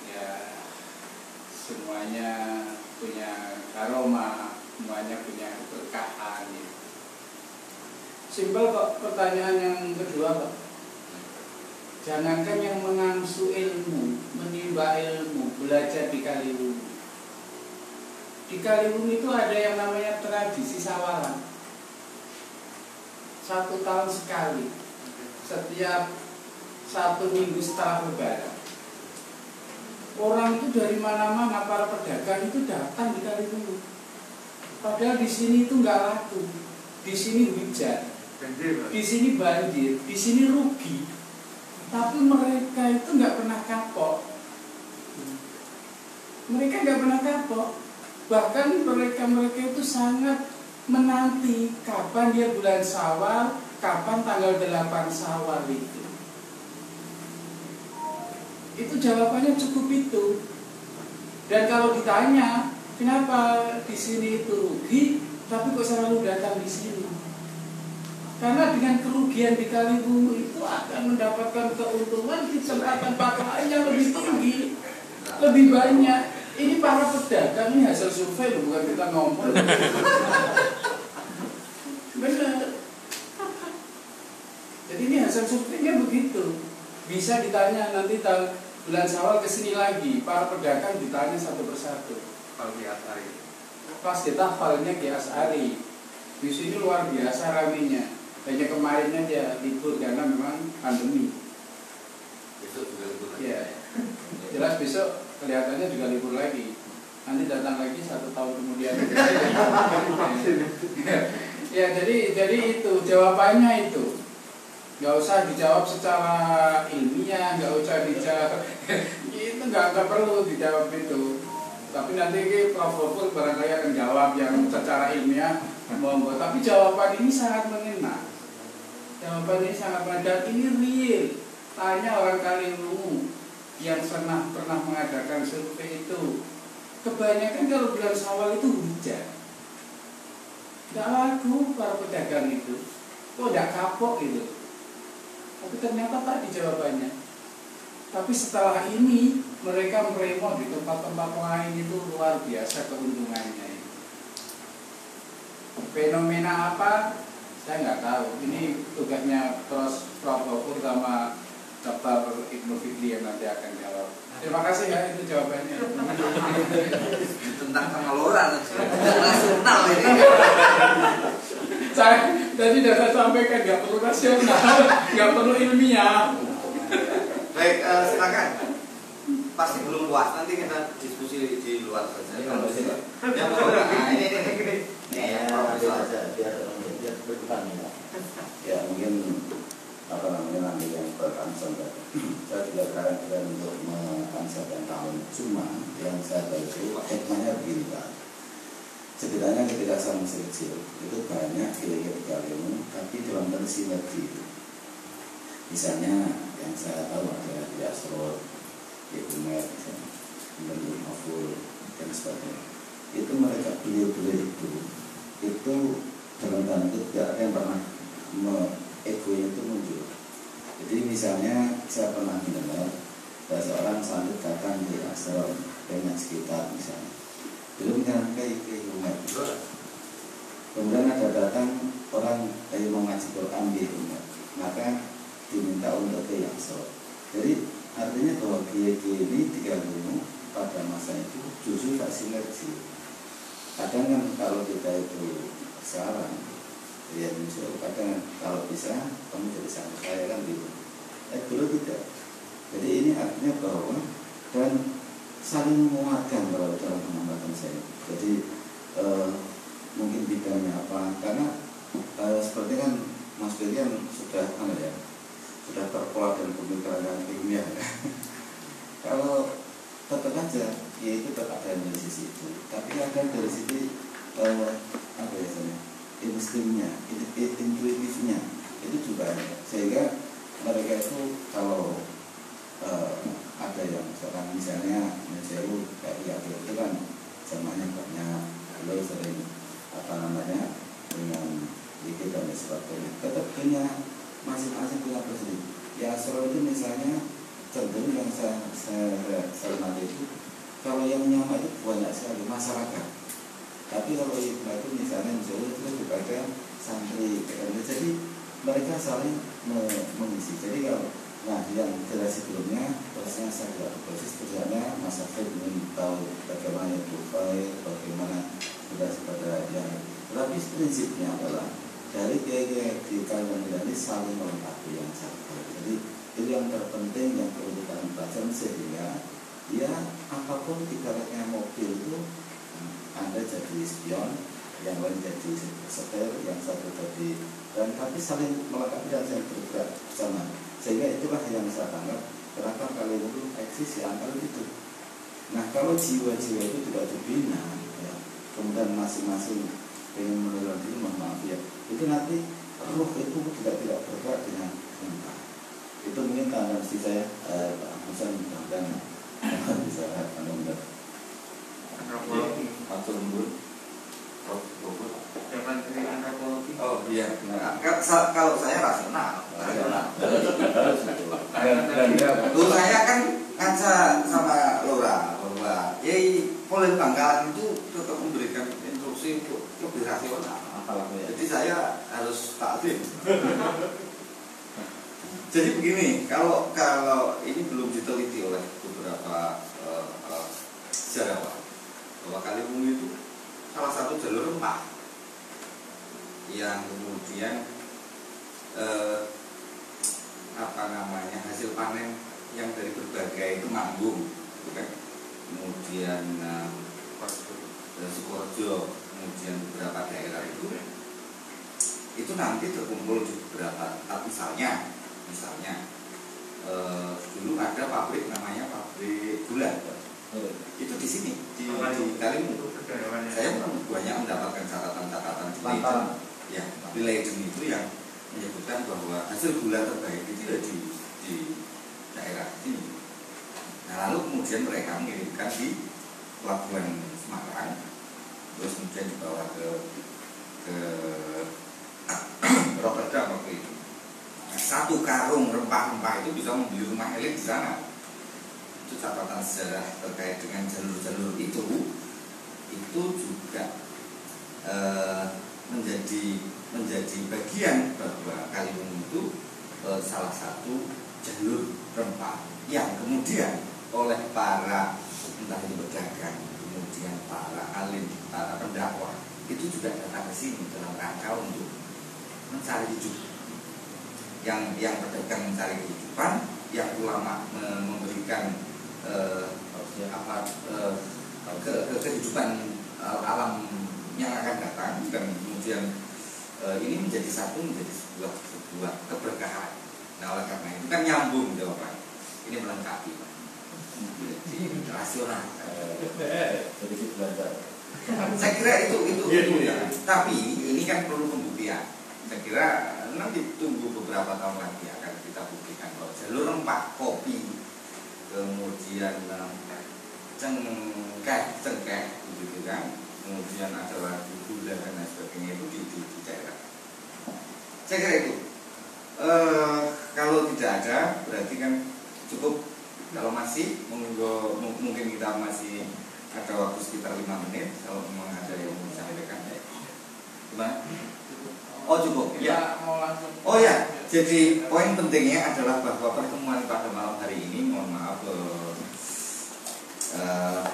[SPEAKER 2] ya semuanya punya karomah, semuanya punya keberkahan. Ya. Simpel kok. Pertanyaan yang kedua Pak, jangankan yang mengangsu ilmu, menimba ilmu, belajar di Kaliwungu. Di Kaliwungu itu ada yang namanya tradisi sawalan. 1 tahun sekali, setiap 1 minggu setelah Lebaran. Orang itu dari mana-mana, para pedagang itu datang di Kaliwungu. Padahal di sini itu nggak laku, di sini hujan, di sini banjir, di sini rugi. Tapi mereka itu nggak pernah kapok. Mereka nggak pernah kapok. Bahkan mereka itu sangat menanti kapan dia bulan Syawal, kapan tanggal 8 Syawal itu. Itu jawabannya cukup itu. Dan kalau ditanya kenapa di sini itu rugi, tapi kok selalu datang di sini? Karena dengan kerugian di Kaliwungu itu akan mendapatkan keuntungan di tempat-tempat lain yang lebih tinggi, lebih banyak. Ini para pedagang, ini hasil survei loh, bukan kita ngomong. Benar. Jadi ini hasil surveinya begitu. Bisa ditanya nanti bulan Syawal kesini lagi, para pedagang ditanya satu persatu.
[SPEAKER 1] Falki Asari.
[SPEAKER 2] Pas kita falnya Ki Asari. Di sini luar biasa ramenya. Hanya kemarin aja libur karena memang pandemi.
[SPEAKER 3] Besok juga libur.
[SPEAKER 2] Ya. Jelas besok kelihatannya juga libur lagi. Nanti datang lagi 1 tahun kemudian. Ya, jadi itu jawabannya itu. Gak usah dijawab secara ilmiah, gak usah dijawab. Itu gak perlu dijawab itu. Tapi nanti Prof. Gopur barangkali akan jawab yang secara ilmiah. Tapi jawaban ini sangat mengena. Jawaban ini sangat mengena dan ini real. Tanya orang Kaliwungu yang pernah mengadakan survei itu. Kebanyakan kalau bulan Syawal itu hujan. Gak laku para pedagang itu. Kok gak kapok gitu. Tapi ternyata tadi jawabannya. Tapi setelah ini mereka meremo di tempat-tempat lain itu luar biasa keuntungannya. Fenomena apa? Saya nggak tahu. Ini tugasnya Prof. Gopur sama Dr. Ibnu Fikri yang nanti akan jawab. Terima kasih ya, itu jawabannya.
[SPEAKER 3] Tentang pengelolaan nasional ini.
[SPEAKER 2] Saya tadi sudah saya sampaikan nggak perlu nasional, nggak perlu ilmiah.
[SPEAKER 3] Baik, silakan. Pasti belum puas, nanti kita diskusi di luar saja. Kalau yang nah, ini.
[SPEAKER 5] Ya, biar berdepan ya. Ya, mungkin nanti yang beransur. Saya tidak kadang-kadang untuk mengansarkan tahun. Cuma yang saya tahu itu hikmahnya begini Pak. Setidaknya ketika saya masih kecil itu banyak kiai-kiai Kaliwungu, tapi dalam bentuk sinergi itu. Misalnya yang saya tahu ada di Asror, di Umer, di Maful dan sebagainya. Itu mereka beliau-beliau itu dalam tanda itu tidak ada yang pernah egonya itu muncul. Jadi misalnya saya pernah mendengar ada seorang santri datang di Asror dengan sekitar misalnya. Belum dengan kiai Umat. Kemudian ada datang orang yang mau ngaji Quran di Umat, maka diminta untuk ke Asror. Jadi artinya bahwa kiai-kiai ini di Kaliwungu pada masa itu justru tak sinergi. Kadang kan kalau kita itu sekarang ya misalnya kadang kalau bisa kamu jadi sama saya kan gitu. Dulu tidak. Jadi ini artinya bahwa dan saling menguatkan kalau dalam pengamatan saya. Jadi mungkin bidangnya apa? Karena seperti kan Mas Firian sudah sudah terpola dan pemikiran ilmiah. Kalau tetap aja, ya itu tetap ada dari sisi itu. Tapi ada dari sisi apa ya, instingnya, intuitifnya itu juga ada. Sehingga mereka itu kalau ada yang sekarang misalnya menjeru kayak itu kan semuanya banyak, beliau sering dengan dikit dan sebagainya, tetap punya masing-masing punya presiden. Ya Solo itu misalnya contohnya yang saya cermati itu, kalau yang nyama itu banyak sekali masyarakat, tapi kalau itu misalnya jauh itu kepada santri, jadi mereka saling mengisi. Jadi kalau yang generasi sebelumnya prosesnya saya tidak proses kerjanya Mas Hafid ingin tahu bagaimana profil, bagaimana sudah pada yang, tapi prinsipnya adalah dari kiai di Kalimantan ini saling melengkapi yang satu. Jadi itu yang terpenting yang perlu kita pelajari, sehingga ya apapun ibaratnya mobil itu Anda jadi spion, yang lain jadi setir, yang satu jadi, dan tapi saling melengkapi dan saling bergerak bersama. Sehingga itulah yang saya anggap kenapa kalian itu eksis yang kalau itu. Nah kalau jiwa-jiwa itu tidak dibina, ya, kemudian masing-masing ingin menurunkan diri, mohon maaf ya, itu nanti ruh itu tidak bergerak dengan mentah. Itu mungkin tendensi saya Pak Hasan dan bisa mendengar.
[SPEAKER 3] Antropologi atau lembut,
[SPEAKER 4] Jangan dari antropologi.
[SPEAKER 3] oh iya, nah, kalau saya rasional. Dulu saya kan ngaca sama Lora bahwa Polin Bangkalan itu tetap memberikan instruksi untuk lebih rasional. Jadi saya harus taklim. Jadi begini, kalau ini belum diteliti oleh beberapa sejarawan bahwa Kaliwungu itu salah satu jalur rempah yang kemudian hasil panen yang dari berbagai temanggung, kan? Kemudian Sukoharjo, kemudian beberapa daerah itu nanti terkumpul di beberapa tempat. Misalnya dulu ada pabrik namanya pabrik gula, itu di sini di Kaliwungu. Saya banyak mendapatkan catatan-catatan di Leiden, ya, di Leiden itu yang menyebutkan bahwa hasil gula terbaik itu di daerah ini. Nah lalu kemudian mereka mengirimkan di pelabuhan Semarang, terus kemudian dibawa ke Rotterdam waktu itu. Nah, 1 karung rempah-rempah itu bisa membeli rumah elit di sana. Itu catatan sejarah terkait dengan jalur-jalur itu juga menjadi bagian bahwa Kaliwungu itu salah satu jalur rempah yang kemudian oleh para entah itu pedagang, kemudian para alim, para pendakwah itu juga datang ke sini dalam rangka untuk mencari hidup. Yang pedagang mencari kehidupan, yang ulama memberikan kehidupan alam yang akan datang, dan kemudian ini menjadi sebuah keberkahan. Nah oleh karena itu kan nyambung jawaban, ini melengkapi, jadi rasional.
[SPEAKER 5] sedikit belajar.
[SPEAKER 3] Saya kira itu ya. Tapi ini kan perlu pembuktian. Saya kira nanti tunggu beberapa tahun lagi akan kita buktikan bahwa jalur rempah, kopi, kemudian cengkeh begitu kan, kemudian ada lagi gula dan lain sebagainya itu di daerah. Saya kira itu kalau tidak ada berarti kan cukup. Kalau masih mungkin kita masih ada waktu sekitar 5 menit kalau memang ada yang mau disampaikan. Gimana? Oh cukup ya. Oh ya, jadi poin pentingnya adalah bahwa pertemuan pada malam hari ini, mohon maaf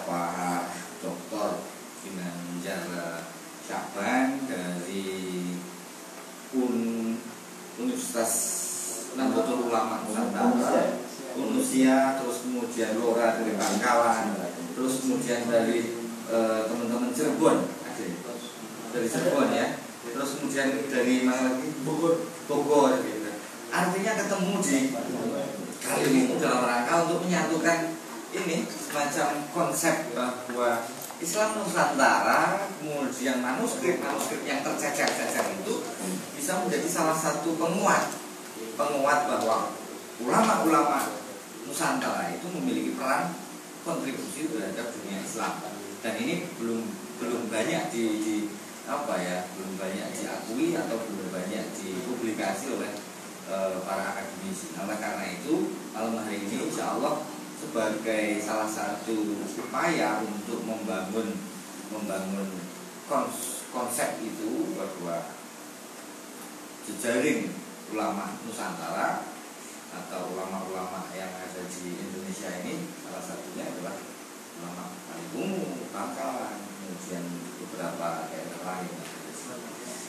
[SPEAKER 3] Pak Dr. Ginanjar Syaban dari Universitas Nahdlatul Ulama Nusantara, Unusia, terus kemudian Lora dari Bangkalan, terus kemudian dari teman-teman Cirebon, dari Cirebon ya, terus kemudian dari mana lagi? Bogor gitu. Artinya ketemu di Kaliwungu dalam rangka untuk menyatukan ini semacam konsep bahwa Islam Nusantara, kemudian manuskrip yang tercecer-cecer itu bisa menjadi salah satu penguat penguat bahwa ulama-ulama Nusantara itu memiliki peran kontribusi terhadap dunia Islam, dan ini belum banyak belum banyak diakui atau belum banyak dipublikasi oleh para akademisi. Oleh karena itu malam hari ini insya Allah sebagai salah satu upaya untuk membangun konsep itu bahwa jejaring ulama Nusantara atau ulama-ulama yang ada di Indonesia ini salah satunya adalah ulama Kaliwungu, Bangkalan, kemudian beberapa daerah lain.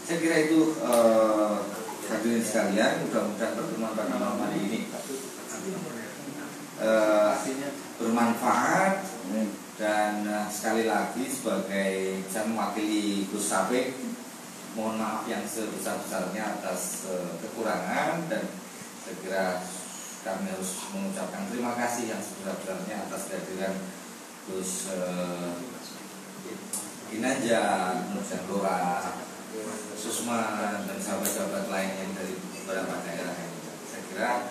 [SPEAKER 3] Saya kira itu hadirin sekalian, mudah-mudahan pertemuan pada malam hari ini bermanfaat, dan sekali lagi sebagai saya mewakili Gus Sapik, mohon maaf yang sebesar-besarnya atas kekurangan, dan saya kira kami harus mengucapkan terima kasih yang sebesar-besarnya atas kehadiran Gus Ginanjar, kemudian Lora, Susma, dan sahabat-sahabat lainnya dari beberapa daerah ini. Saya kira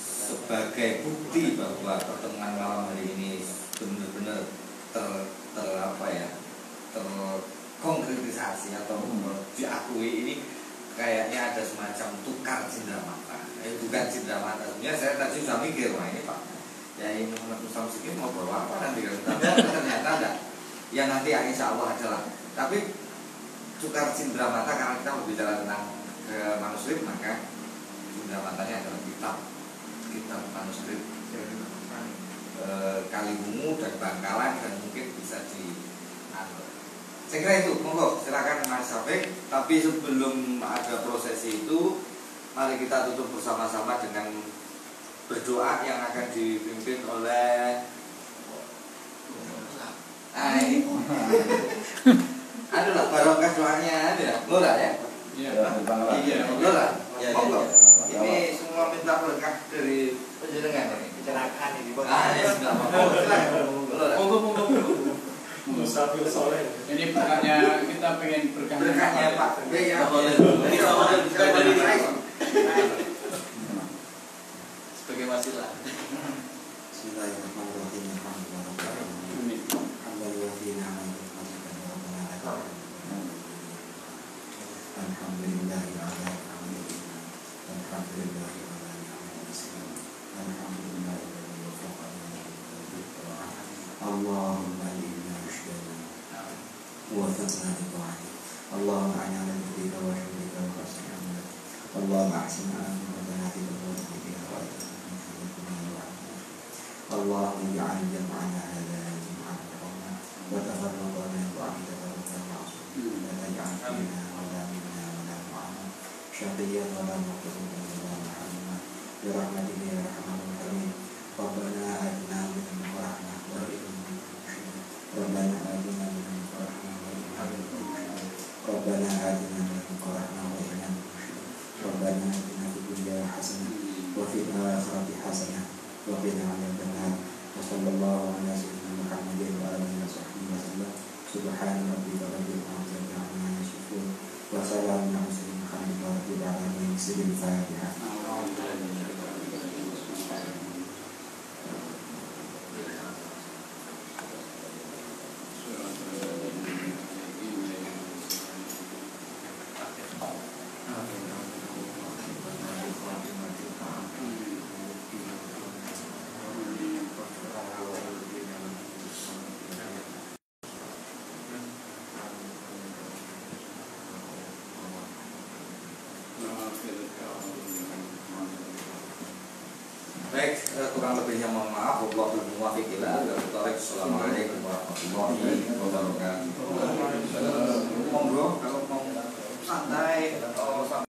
[SPEAKER 3] sebagai bukti bahwa pertemuan malam hari ini benar-benar terkonkretisasi atau diakui, ini kayaknya ada semacam tukar cindramata. Bukan cindramata, sebenarnya saya tadi sudah mikir, wah ini Pak Yai Muhammad Mustamsikin mau bawa apa nanti, ternyata ada. Ya nanti insya Allah adalah. Tapi tukar cindramata, karena kita berbicara tentang manuskrip, maka cindramatanya adalah kitab manuskrip Kaliwungu dan Bangkalan, dan mungkin bisa saya kira itu. Monggo silakan Mas Sapik. Tapi sebelum ada prosesi itu, mari kita tutup bersama-sama dengan berdoa yang akan dipimpin oleh adalah barokah doanya ada Lora ya. Iya, Lora. Monggo. Ini semua minta berkah dari penjenengan ini.
[SPEAKER 1] Kecelakaan ini.
[SPEAKER 3] Ya sudah. Monggo.
[SPEAKER 7] Musafir soleh.
[SPEAKER 6] Ini bukannya kita pengen
[SPEAKER 3] Berkahnya Pak. Ya.
[SPEAKER 7] Sebagai wasilah.
[SPEAKER 5] Bismillahirrahmanirrahim. Allahumma inna ashdana wa fatna liqa'ati Allahumma a'inna bika wa syurika wa khasna amalak Allahumma ahsin a'amna wa tanatika wa tanatika wa tanatika Allahumma ij'al jam'ana hadha jam'an marhuma wa tafarraqana ba'da tafarruqan ma'sum la taj'al fina wa la minna wa la ma'ana syaqiyyan wa la muqtadan wa la mahramma bi rahmatika ya arhamar rahimin Rabbana atina min ladunka rahmah wa Rabbana atina min ladunka rahmah wa Rabbana atina min ladunka rahmah wa Rabbana atina fid dunya hasanah wa fil akhirati hasanah wa qina adzaban nar. Wa sallallahu ala sayyidina Muhammadin wa alihi wa sahbihi wa sallam. Subhana rabbika rabbil izzati amma yasifun wa salamun ala mursalin walhamdulillahi rabbil alamin. Sirul Fatihah.
[SPEAKER 3] Baik, kurang lebihnya mohon maaf. Wallahul muwaffiq ila aqwamit thoriq. Assalamualaikum warahmatullahi wabarakatuh. Monggo kalau mau santai atau